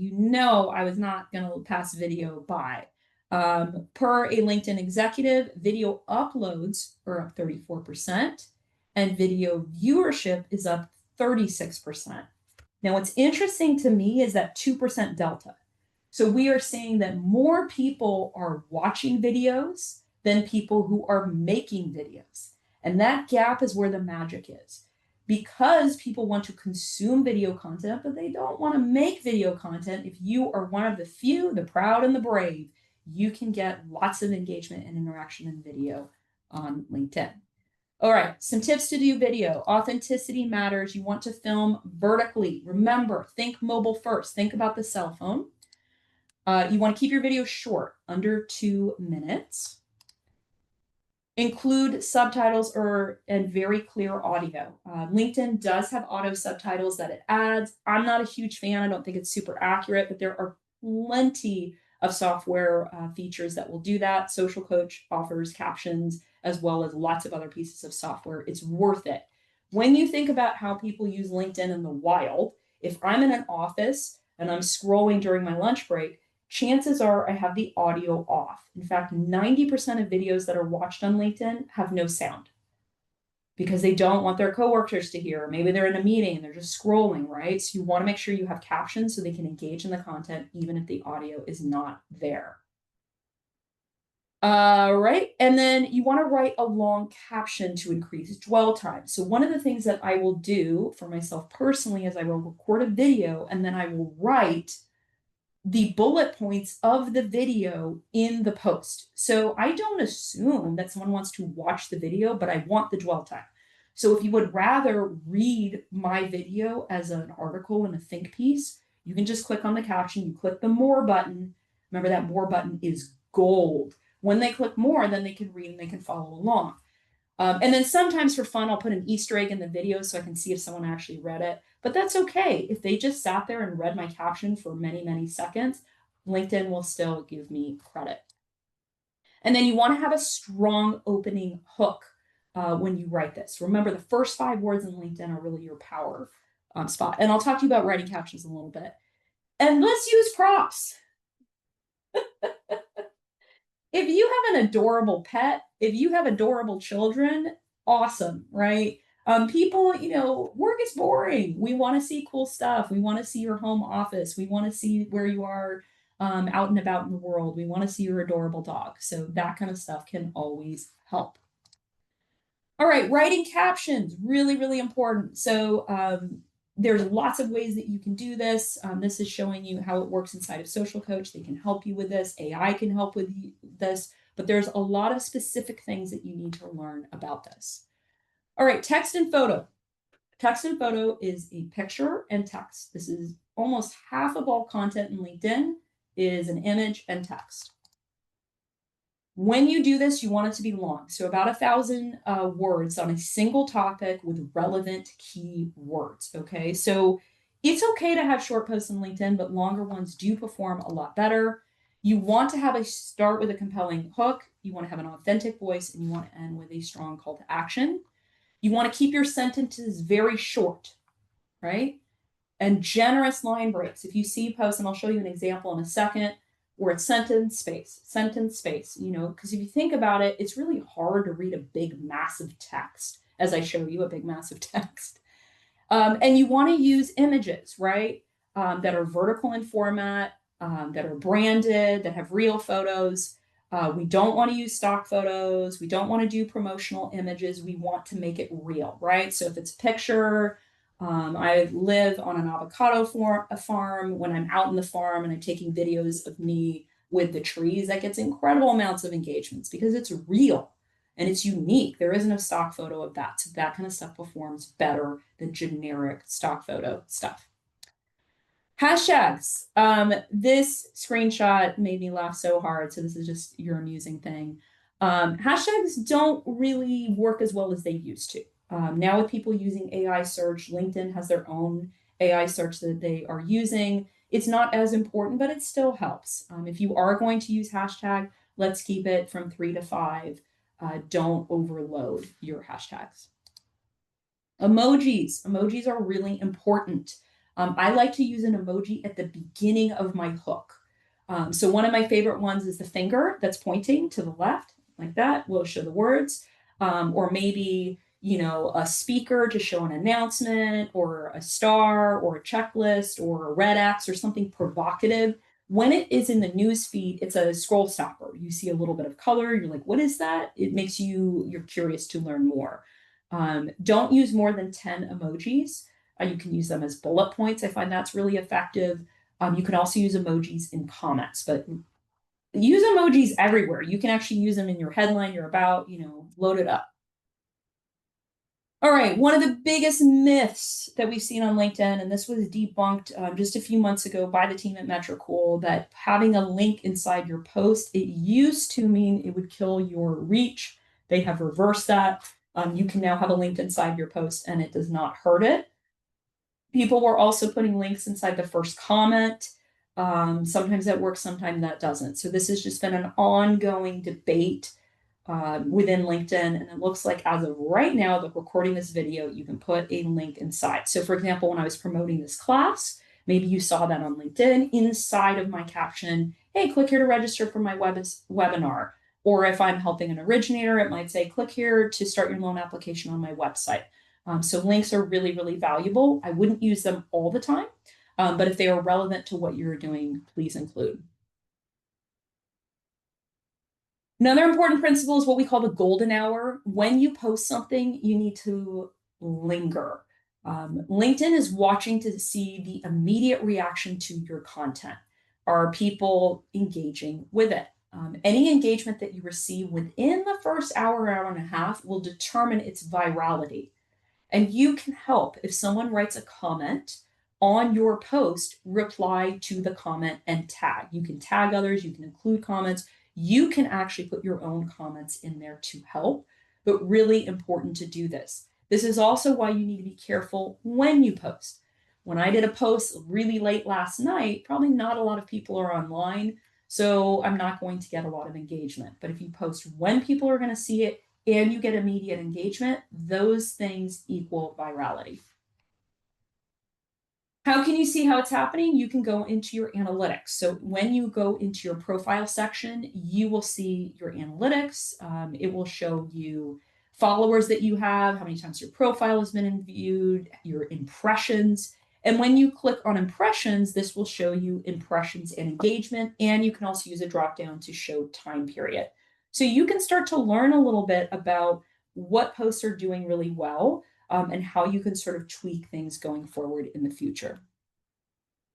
I was not going to pass video by. Per a LinkedIn executive, video uploads are up 34%, and video viewership is up 36%. Now, what's interesting to me is that 2% delta. So we are seeing that more people are watching videos than people who are making videos. And that gap is where the magic is. Because people want to consume video content, but they don't want to make video content, if you are one of the few, the proud and the brave, you can get lots of engagement and interaction in video on LinkedIn. All right, some tips to do video. Authenticity matters. You want to film vertically. Remember, think mobile first. Think about the cell phone. You want to keep your video short, under 2 minutes. Include subtitles and very clear audio. LinkedIn does have auto subtitles that it adds. I'm not a huge fan. I don't think it's super accurate, but there are plenty of software features that will do that. Social Coach offers captions as well as lots of other pieces of software. It's worth it. When you think about how people use LinkedIn in the wild, if I'm in an office and I'm scrolling during my lunch break, chances are I have the audio off. In fact, 90% of videos that are watched on LinkedIn have no sound. because they don't want their coworkers to hear. Maybe they're in a meeting and they're just scrolling, right? So you want to make sure you have captions so they can engage in the content even if the audio is not there. Right. And then you want to write a long caption to increase dwell time. So one of the things that I will do for myself personally is I will record a video and then I will write the bullet points of the video in the post. So I don't assume that someone wants to watch the video, but I want the dwell time. So if you would rather read my video as an article in a think piece, you can just click on the caption, you click the more button. Remember that more button is gold. When they click more, then they can read and they can follow along. And then sometimes for fun, I'll put an Easter egg in the video so I can see if someone actually read it. But that's okay. If they just sat there and read my caption for many, many seconds, LinkedIn will still give me credit. And then you want to have a strong opening hook when you write this. Remember, the first 5 words in LinkedIn are really your power spot. And I'll talk to you about writing captions in a little bit. And let's use props. If you have an adorable pet, if you have adorable children, awesome, right? People, work is boring. We want to see cool stuff. We want to see your home office. We want to see where you are out and about in the world. We want to see your adorable dog. So that kind of stuff can always help. All right, writing captions, really, really important. So there's lots of ways that you can do this. This is showing you how it works inside of Social Coach. They can help you with this. AI can help with this, but there's a lot of specific things that you need to learn about this. All right, text and photo. Text and photo is a picture and text. This is almost half of all content in LinkedIn is an image and text. When you do this, you want it to be long. So about 1,000 words on a single topic with relevant key words. Okay, so it's okay to have short posts on LinkedIn, but longer ones do perform a lot better. You want to have a start with a compelling hook. You want to have an authentic voice, and you want to end with a strong call to action. You want to keep your sentences very short, right? And generous line breaks. If you see posts, and I'll show you an example in a second, where it's sentence, space, because if you think about it, it's really hard to read a big, massive text, as I show you a big, massive text. And you want to use images, right, that are vertical in format, that are branded, that have real photos. We don't want to use stock photos. We don't want to do promotional images. We want to make it real, right? So if it's a picture, I live on an avocado farm. When I'm out in the farm and I'm taking videos of me with the trees, that gets incredible amounts of engagements because it's real and it's unique. There isn't a stock photo of that. So that kind of stuff performs better than generic stock photo stuff. Hashtags. This screenshot made me laugh so hard. So this is just your amusing thing. Hashtags don't really work as well as they used to. Now with people using AI search, LinkedIn has their own AI search that they are using. It's not as important, but it still helps. If you are going to use hashtag, let's keep it from 3 to 5. Don't overload your hashtags. Emojis. Emojis are really important. I like to use an emoji at the beginning of my hook. So one of my favorite ones is the finger that's pointing to the left, like that. We'll show the words. Or maybe a speaker to show an announcement, or a star, or a checklist, or a red X, or something provocative. When it is in the news feed, it's a scroll stopper. You see a little bit of color. You're like, what is that? It makes you're curious to learn more. Don't use more than 10 emojis. You can use them as bullet points. I find that's really effective. You can also use emojis in comments, but use emojis everywhere. You can actually use them in your headline, your about, load it up. All right, one of the biggest myths that we've seen on LinkedIn, and this was debunked just a few months ago by the team at Metricool, that having a link inside your post, it used to mean it would kill your reach. They have reversed that. You can now have a link inside your post and it does not hurt it. People were also putting links inside the first comment. Sometimes that works, sometimes that doesn't. So this has just been an ongoing debate within LinkedIn. And it looks like as of right now, that recording this video, you can put a link inside. So for example, when I was promoting this class, maybe you saw that on LinkedIn inside of my caption, hey, click here to register for my webinar. Or if I'm helping an originator, it might say, click here to start your loan application on my website. So links are really, really valuable. I wouldn't use them all the time, but if they are relevant to what you're doing, please include. Another important principle is what we call the golden hour. When you post something, you need to linger. LinkedIn is watching to see the immediate reaction to your content. Are people engaging with it? Any engagement that you receive within the first hour, hour and a half will determine its virality. And you can help if someone writes a comment on your post, reply to the comment and tag. You can tag others, you can include comments, you can actually put your own comments in there to help, but really important to do this. This is also why you need to be careful when you post. When I did a post really late last night, probably not a lot of people are online, so I'm not going to get a lot of engagement. But if you post when people are going to see it, and you get immediate engagement, those things equal virality. How can you see how it's happening? You can go into your analytics. So when you go into your profile section, you will see your analytics. It will show you followers that you have, how many times your profile has been viewed, your impressions. And when you click on impressions, this will show you impressions and engagement. And you can also use a drop down to show time period. So you can start to learn a little bit about what posts are doing really well, and how you can sort of tweak things going forward in the future.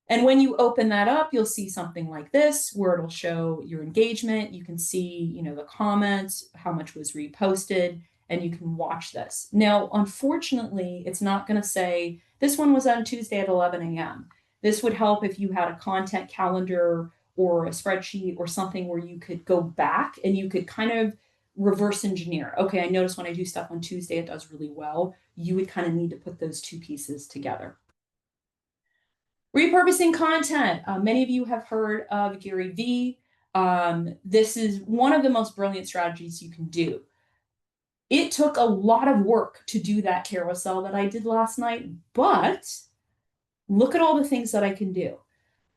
And when you open that up, you'll see something like this, where it'll show your engagement. You can see, the comments, how much was reposted, and you can watch this. Now, unfortunately, it's not going to say this one was on Tuesday at 11 a.m. This would help if you had a content calendar or a spreadsheet or something where you could go back and you could kind of reverse engineer. Okay, I notice when I do stuff on Tuesday, it does really well. You would kind of need to put those two pieces together. Repurposing content. Many of you have heard of Gary Vee. This is one of the most brilliant strategies you can do. It took a lot of work to do that carousel that I did last night, but look at all the things that I can do.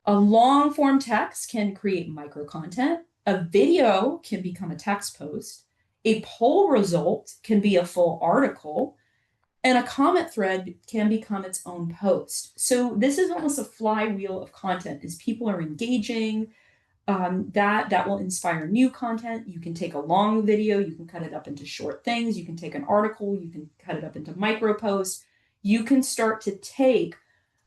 A long form text can create micro content. A video can become a text post. A poll result can be a full article. And a comment thread can become its own post. So this is almost a flywheel of content. As people are engaging, that will inspire new content. You can take a long video, you can cut it up into short things. You can take an article, you can cut it up into micro posts. You can start to take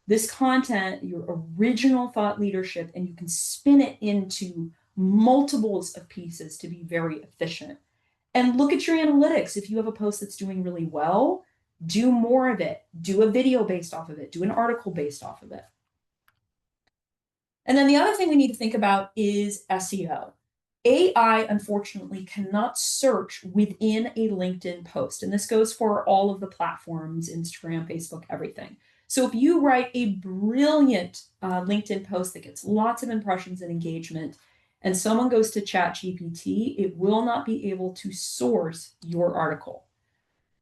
this content, your original thought leadership, and you can spin it into multiples of pieces to be very efficient. And look at your analytics. If you have a post that's doing really well, do more of it. Do a video based off of it. Do an article based off of it. And then the other thing we need to think about is SEO. AI, unfortunately, cannot search within a LinkedIn post. And this goes for all of the platforms, Instagram, Facebook, everything. So if you write a brilliant LinkedIn post that gets lots of impressions and engagement, and someone goes to ChatGPT, it will not be able to source your article.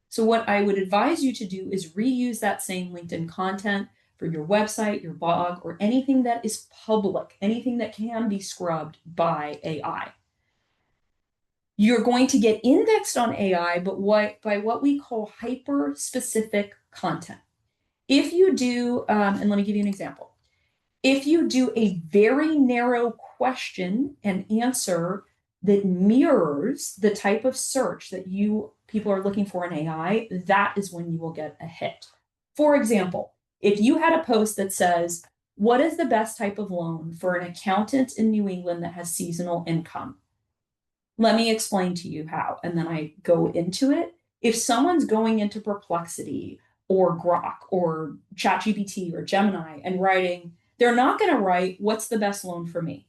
So what I would advise you to do is reuse that same LinkedIn content for your website, your blog, or anything that is public, anything that can be scrubbed by AI. You're going to get indexed on AI, but by what we call hyper-specific content. If you do, and let me give you an example. If you do a very narrow question and answer that mirrors the type of search that people are looking for in AI, that is when you will get a hit. For example, if you had a post that says, what is the best type of loan for an accountant in New England that has seasonal income? Let me explain to you how. And then I go into it. If someone's going into Perplexity or Grok or ChatGPT or Gemini and writing, they're not going to write, what's the best loan for me?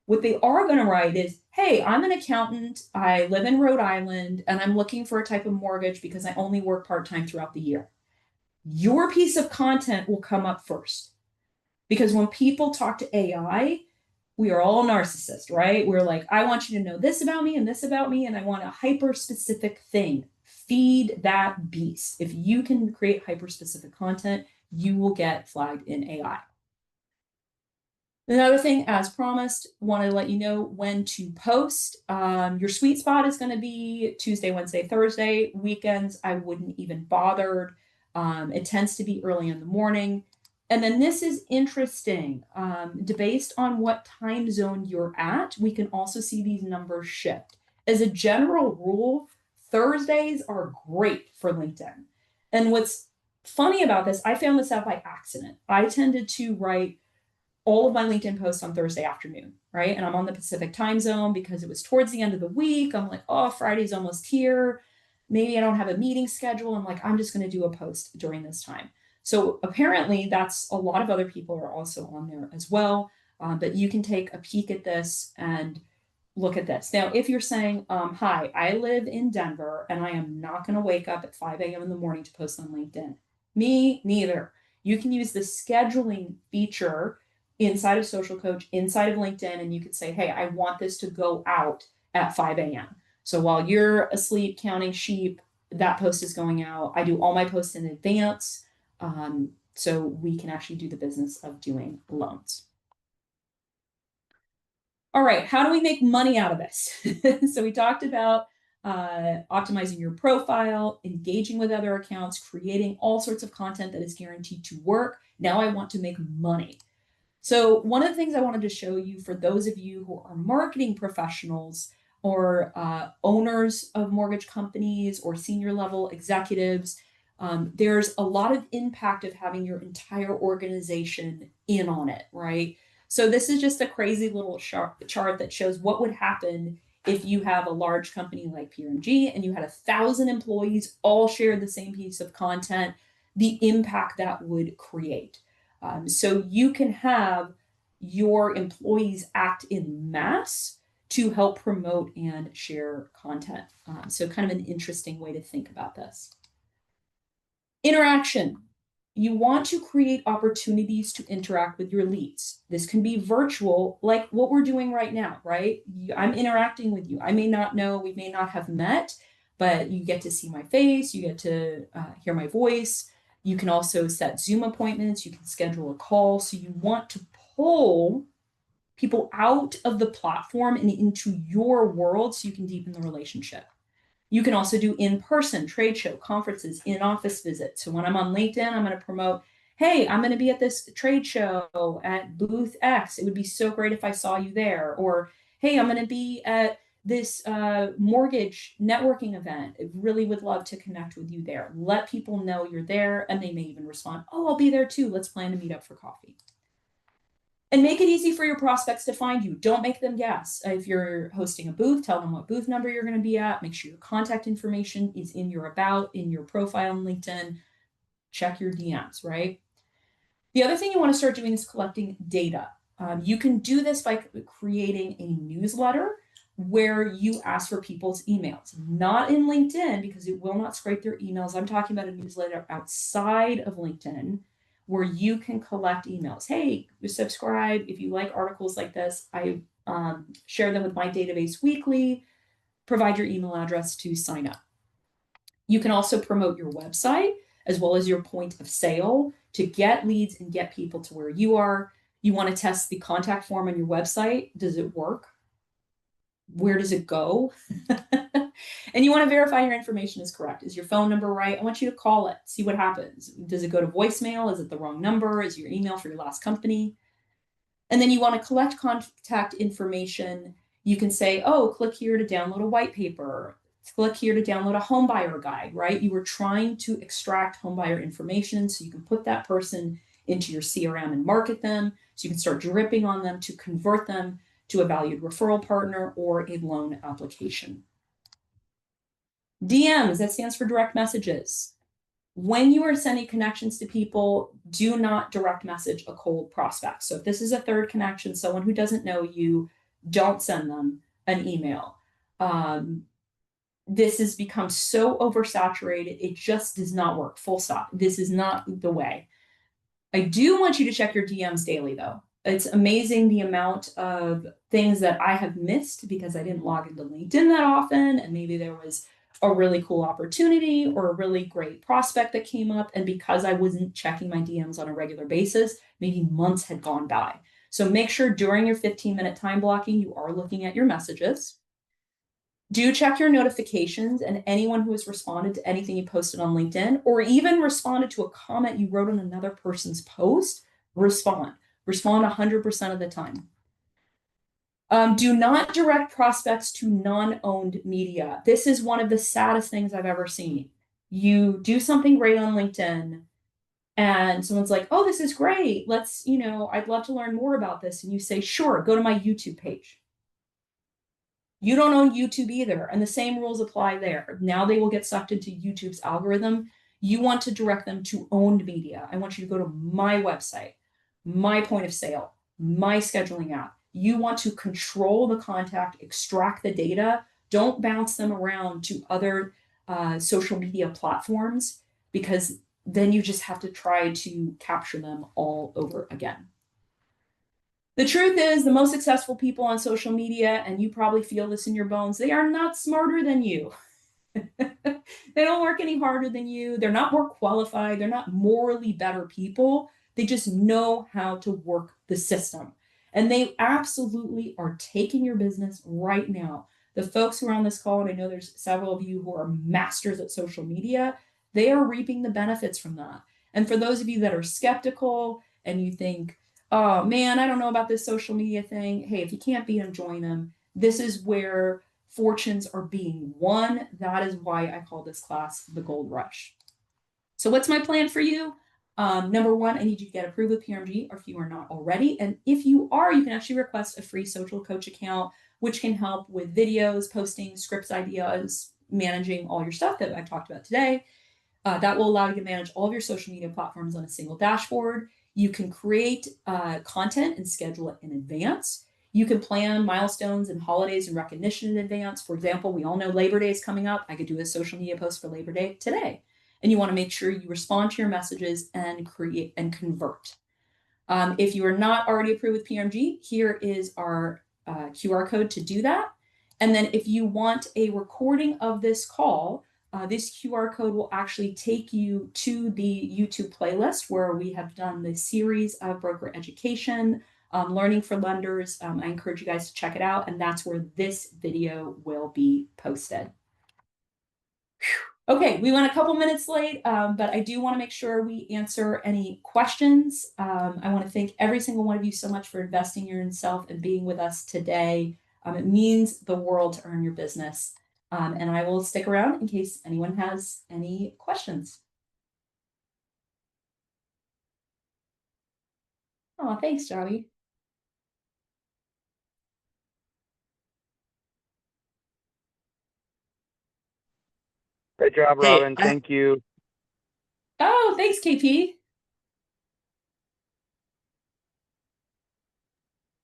What they are going to write is, hey, I'm an accountant. I live in Rhode Island and I'm looking for a type of mortgage because I only work part-time throughout the year. Your piece of content will come up first. Because when people talk to AI, we are all narcissists, right? We're like, I want you to know this about me and this about me, and I want a hyper-specific thing. Feed that beast. If you can create hyper-specific content, you will get flagged in AI. Another thing, as promised, want to let you know when to post. Your sweet spot is going to be Tuesday, Wednesday, Thursday. Weekends, I wouldn't even bother. It tends to be early in the morning. And then this is interesting. Based on what time zone you're at, we can also see these numbers shift. As a general rule, Thursdays are great for LinkedIn. And what's funny about this, I found this out by accident. I tended to write all of my LinkedIn posts on Thursday afternoon, right? And I'm on the Pacific time zone because it was towards the end of the week. I'm like, oh, Friday's almost here. Maybe I don't have a meeting schedule. I'm like, I'm just going to do a post during this time. So apparently, that's a lot of other people are also on there as well. But you can take a peek at this and look at this. Now, if you're saying, hi, I live in Denver and I am not going to wake up at 5 a.m. in the morning to post on LinkedIn. Me, neither. You can use the scheduling feature inside of Social Coach, inside of LinkedIn, and you could say, hey, I want this to go out at 5 a.m. So while you're asleep counting sheep, that post is going out. I do all my posts in advance. So we can actually do the business of doing loans. All right, how do we make money out of this? So we talked about optimizing your profile, engaging with other accounts, creating all sorts of content that is guaranteed to work. Now I want to make money. So one of the things I wanted to show you for those of you who are marketing professionals or owners of mortgage companies or senior level executives, there's a lot of impact of having your entire organization in on it, right? So this is just a crazy little chart that shows what would happen if you have a large company like PRMG and you had 1,000 employees all share the same piece of content, the impact that would create. So you can have your employees act in mass to help promote and share content. So kind of an interesting way to think about this. Interaction. You want to create opportunities to interact with your leads. This can be virtual, like what we're doing right now, right? I'm interacting with you. I may not know, we may not have met, but you get to see my face, you get to hear my voice. You can also set Zoom appointments, you can schedule a call. So you want to pull people out of the platform and into your world so you can deepen the relationship. You can also do in-person trade show, conferences, in-office visits. So when I'm on LinkedIn, I'm going to promote, hey, I'm going to be at this trade show at booth X. It would be so great if I saw you there. Or, hey, I'm going to be at this mortgage networking event. I really would love to connect with you there. Let people know you're there, and they may even respond, oh, I'll be there too. Let's plan to meet up for coffee. And make it easy for your prospects to find you. Don't make them guess. If you're hosting a booth, tell them what booth number you're going to be at. Make sure your contact information is in your about, in your profile on LinkedIn. Check your DMs, right? The other thing you want to start doing is collecting data. You can do this by creating a newsletter where you ask for people's emails, not in LinkedIn because it will not scrape their emails. I'm talking about a newsletter outside of LinkedIn where you can collect emails. Hey, subscribe. If you like articles like this, I share them with my database weekly. Provide your email address to sign up. You can also promote your website as well as your point of sale to get leads and get people to where you are. You want to test the contact form on your website. Does it work? Where does it go? And you want to verify your information is correct. Is your phone number right? I want you to call it, see what happens. Does it go to voicemail? Is it the wrong number? Is your email for your last company? And then you want to collect contact information. You can say, oh, click here to download a white paper. Click here to download a home buyer guide, right? You were trying to extract home buyer information so you can put that person into your CRM and market them. So you can start dripping on them to convert them to a valued referral partner or a loan application. DMs, that stands for direct messages. When you are sending connections to people, do not direct message a cold prospect. So if this is a third connection, someone who doesn't know you, don't send them an email. This has become so oversaturated, it just does not work, full stop. This is not the way. I do want you to check your DMs daily, though. It's amazing the amount of things that I have missed because I didn't log into LinkedIn that often, and maybe there was a really cool opportunity or a really great prospect that came up. And because I wasn't checking my DMs on a regular basis, maybe months had gone by. So make sure during your 15-minute time blocking, you are looking at your messages. Do check your notifications, and anyone who has responded to anything you posted on LinkedIn or even responded to a comment you wrote on another person's post, respond. Respond 100% of the time. Do not direct prospects to non-owned media. This is one of the saddest things I've ever seen. You do something great on LinkedIn and someone's like, oh, this is great. Let's, I'd love to learn more about this. And you say, sure, go to my YouTube page. You don't own YouTube either. And the same rules apply there. Now they will get sucked into YouTube's algorithm. You want to direct them to owned media. I want you to go to my website, my point of sale, my scheduling app. You want to control the contact, extract the data. Don't bounce them around to other social media platforms, because then you just have to try to capture them all over again. The truth is, the most successful people on social media, and you probably feel this in your bones, they are not smarter than you. They don't work any harder than you. They're not more qualified. They're not morally better people. They just know how to work the system. And they absolutely are taking your business right now. The folks who are on this call, and I know there's several of you who are masters at social media, they are reaping the benefits from that. And for those of you that are skeptical and you think, oh man, I don't know about this social media thing. Hey, if you can't beat them, join them. This is where fortunes are being won. That is why I call this class the Gold Rush. So what's my plan for you? Number one, I need you to get approved with PRMG, or if you are not already. And if you are, you can actually request a free social coach account, which can help with videos, posting, scripts, ideas, managing all your stuff that I've talked about today. That will allow you to manage all of your social media platforms on a single dashboard. You can create content and schedule it in advance. You can plan milestones and holidays and recognition in advance. For example, we all know Labor Day is coming up. I could do a social media post for Labor Day today. And you want to make sure you respond to your messages and create and convert. If you are not already approved with PRMG, here is our QR code to do that. And then if you want a recording of this call, this QR code will actually take you to the YouTube playlist where we have done the series of broker education, learning for lenders. I encourage you guys to check it out, and that's where this video will be posted. Okay, we went a couple minutes late, but I do want to make sure we answer any questions. I want to thank every single one of you so much for investing in yourself and being with us today. It means the world to earn your business. And I will stick around in case anyone has any questions. Oh, thanks, Johnny. Great job, Hey, Robin. Thank you. Oh, thanks, KP.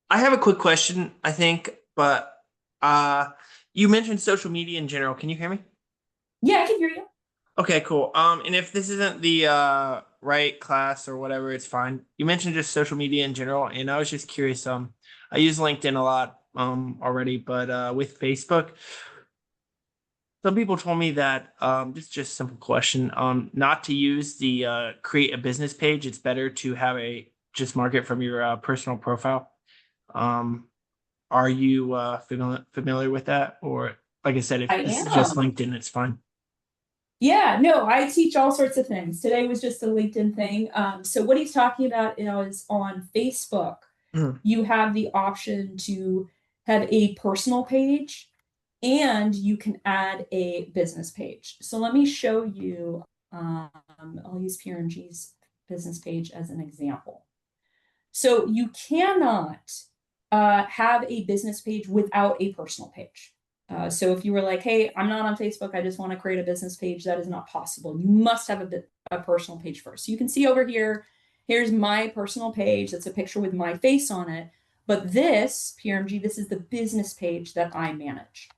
I have a quick question, I think, but you mentioned social media in general. Can you hear me? Yeah, I can hear you. Okay, cool. And if this isn't the right class or whatever, it's fine. You mentioned just social media in general, and I was just curious. I use LinkedIn a lot already, but with Facebook, some people told me that just a simple question, not to use the create a business page. It's better to have a just market from your personal profile. Are you familiar with that? Or like I said, I if this is just am. LinkedIn, it's fine. Yeah, no, I teach all sorts of things. Today was just a LinkedIn thing. So what he's talking about is on Facebook, you have the option to have a personal page and you can add a business page. So let me show you, I'll use PRMG's business page as an example. So you cannot have a business page without a personal page. So if you were like, hey, I'm not on Facebook, I just want to create a business page, that is not possible. You must have a personal page first. So you can see over here, here's my personal page. That's a picture with my face on it. But this, PRMG, this is the business page that I manage.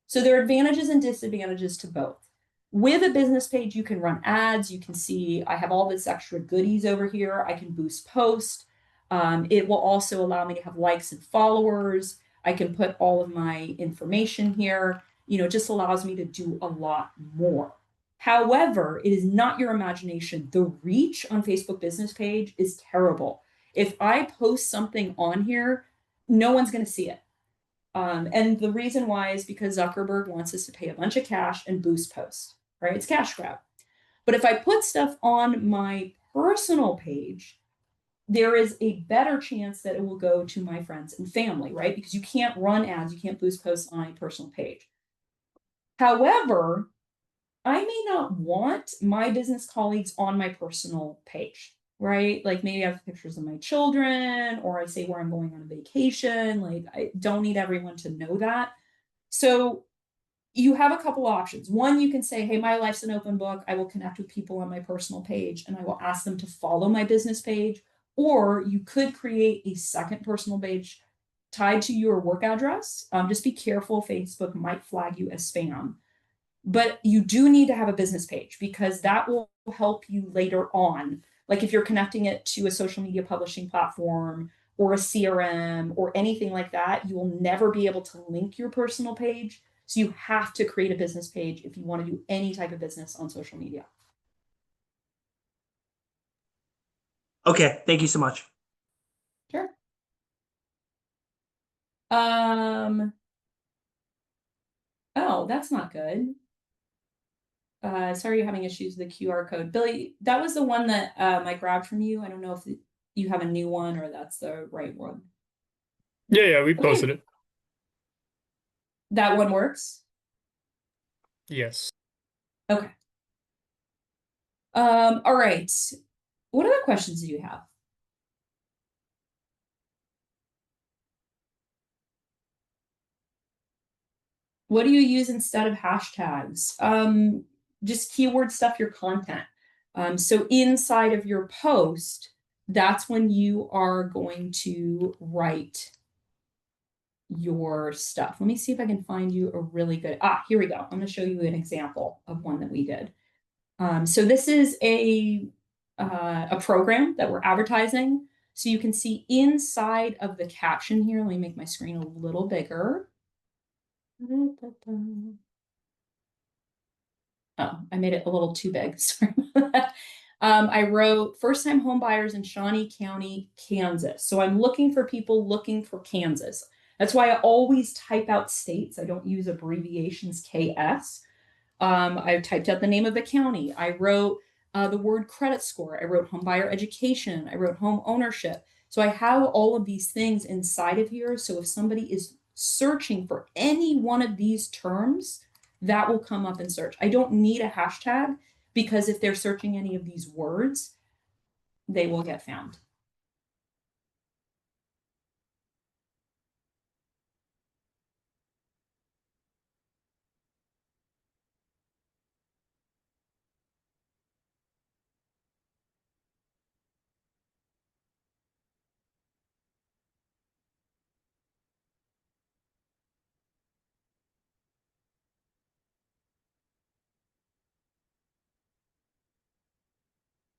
So there are advantages and disadvantages to both. With a business page, you can run ads. You can see I have all this extra goodies over here. I can boost posts. It will also allow me to have likes and followers. I can put all of my information here. It just allows me to do a lot more. However, it is not your imagination. The reach on Facebook business page is terrible. If I post something on here, no one's going to see it. And the reason why is because Zuckerberg wants us to pay a bunch of cash and boost posts, right? It's cash grab. But if I put stuff on my personal page, there is a better chance that it will go to my friends and family, right? Because you can't run ads, you can't boost posts on a personal page. However, I may not want my business colleagues on my personal page, right? Like maybe I have pictures of my children or I say where I'm going on a vacation. Like I don't need everyone to know that. So you have a couple options. One, you can say, hey, my life's an open book. I will connect with people on my personal page and I will ask them to follow my business page. Or you could create a second personal page tied to your work address. Just be careful, Facebook might flag you as spam. But you do need to have a business page because that will help you later on. Like if you're connecting it to a social media publishing platform or a CRM or anything like that, you will never be able to link your personal page. So you have to create a business page if you want to do any type of business on social media. Okay, thank you so much. Sure. Oh, that's not good. Sorry you're having issues with the QR code. Billy, that was the one that I grabbed from you. I don't know if you have a new one or that's the right one. Yeah, we Okay. posted it. That one works? Yes. Okay. All right. What other questions do you have? What do you use instead of hashtags? Just keyword stuff your content. So inside of your post, that's when you are going to write your stuff. Let me see if I can find you a really good, here we go. I'm going to show you an example of one that we did. So this is a program that we're advertising. So you can see inside of the caption here, let me make my screen a little bigger. Oh, I made it a little too big. Sorry about that. I wrote first-time home buyers in Shawnee County, Kansas. So I'm looking for people looking for Kansas. That's why I always type out states. I don't use abbreviations KS. I typed out the name of the county. I wrote the word credit score. I wrote home buyer education. I wrote home ownership. So I have all of these things inside of here. So if somebody is searching for any one of these terms, that will come up in search. I don't need a hashtag because if they're searching any of these words, they will get found.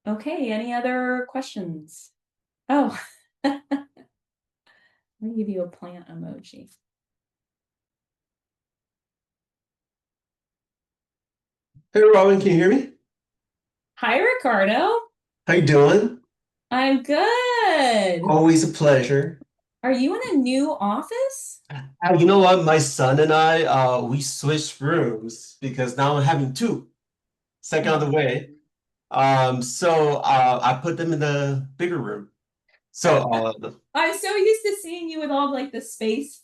Okay, any other questions? Oh, let me give you a plant emoji. Hey Robin, can you hear me? Hi, Ricardo. How you doing? I'm good. Always a pleasure. Are you in a new office? You know what? My son and I, we switched rooms because now I'm having two. Second on the way. I put them in the bigger room. So, I'm so used to seeing you with all like the space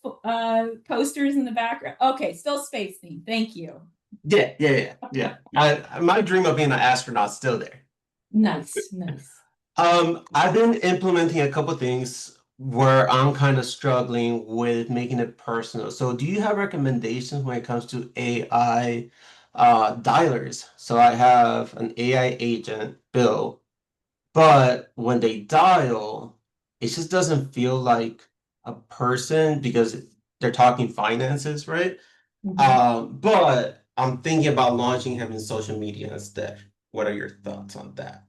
posters in the background. Okay, still space theme. Thank you. yeah. My dream of being an astronaut's still there. Nice, nice. I've been implementing a couple things where I'm kind of struggling with making it personal. So do you have recommendations when it comes to AI dialers? So I have an AI agent, Bill, but when they dial, it just doesn't feel like a person because they're talking finances, right? But I'm thinking about launching him in social media instead. What are your thoughts on that?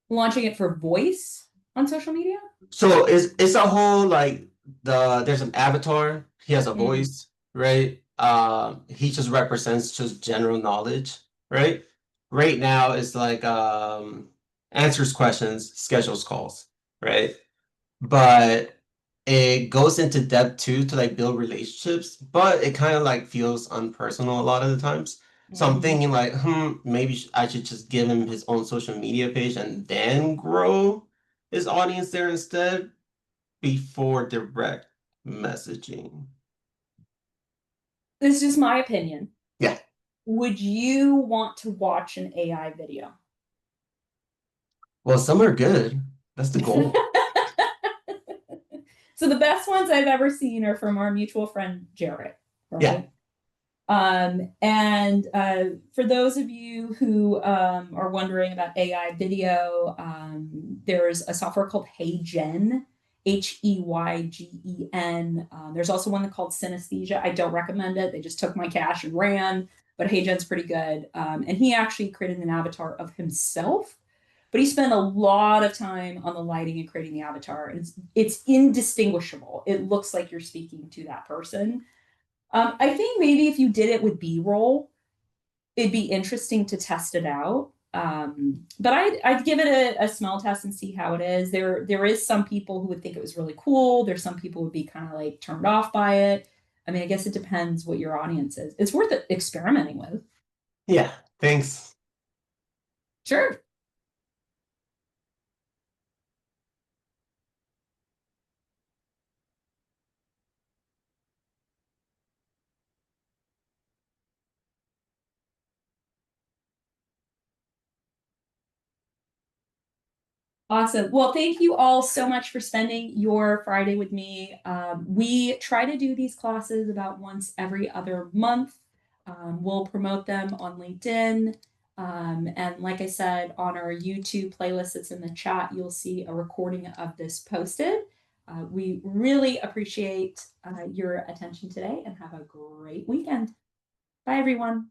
Launching it for voice on social media? So it's a whole like there's an avatar. He has a Mm. voice, right? He just represents just general knowledge, right? Right now it's like answers questions, schedules calls, right? But it goes into depth too to like build relationships, but it kind of like feels unpersonal a lot of the times. So I'm thinking like, maybe I should just give him his own social media page and then grow his audience there instead before direct messaging. This is just my opinion. Yeah. Would you want to watch an AI video? Well, some are good. That's the goal. So the best ones I've ever seen are from our mutual friend Jarrett, right? Yeah. And for those of you who are wondering about AI video, there's a software called HeyGen, HeyGen. There's also one called Synesthesia. I don't recommend it. They just took my cash and ran, but HeyGen's pretty good. And he actually created an avatar of himself, but he spent a lot of time on the lighting and creating the avatar. And it's indistinguishable. It looks like you're speaking to that person. I think maybe if you did it with B-roll, it'd be interesting to test it out. But I'd give it a smell test and see how it is. There is some people who would think it was really cool. There's some people who would be kind of like turned off by it. I mean, I guess it depends what your audience is. It's worth experimenting with. Yeah. Thanks. Sure. Awesome. Well, thank you all so much for spending your Friday with me. We try to do these classes about once every other month. We'll promote them on LinkedIn. And like I said, on our YouTube playlist that's in the chat, you'll see a recording of this posted. We really appreciate your attention today and have a great weekend. Bye, everyone.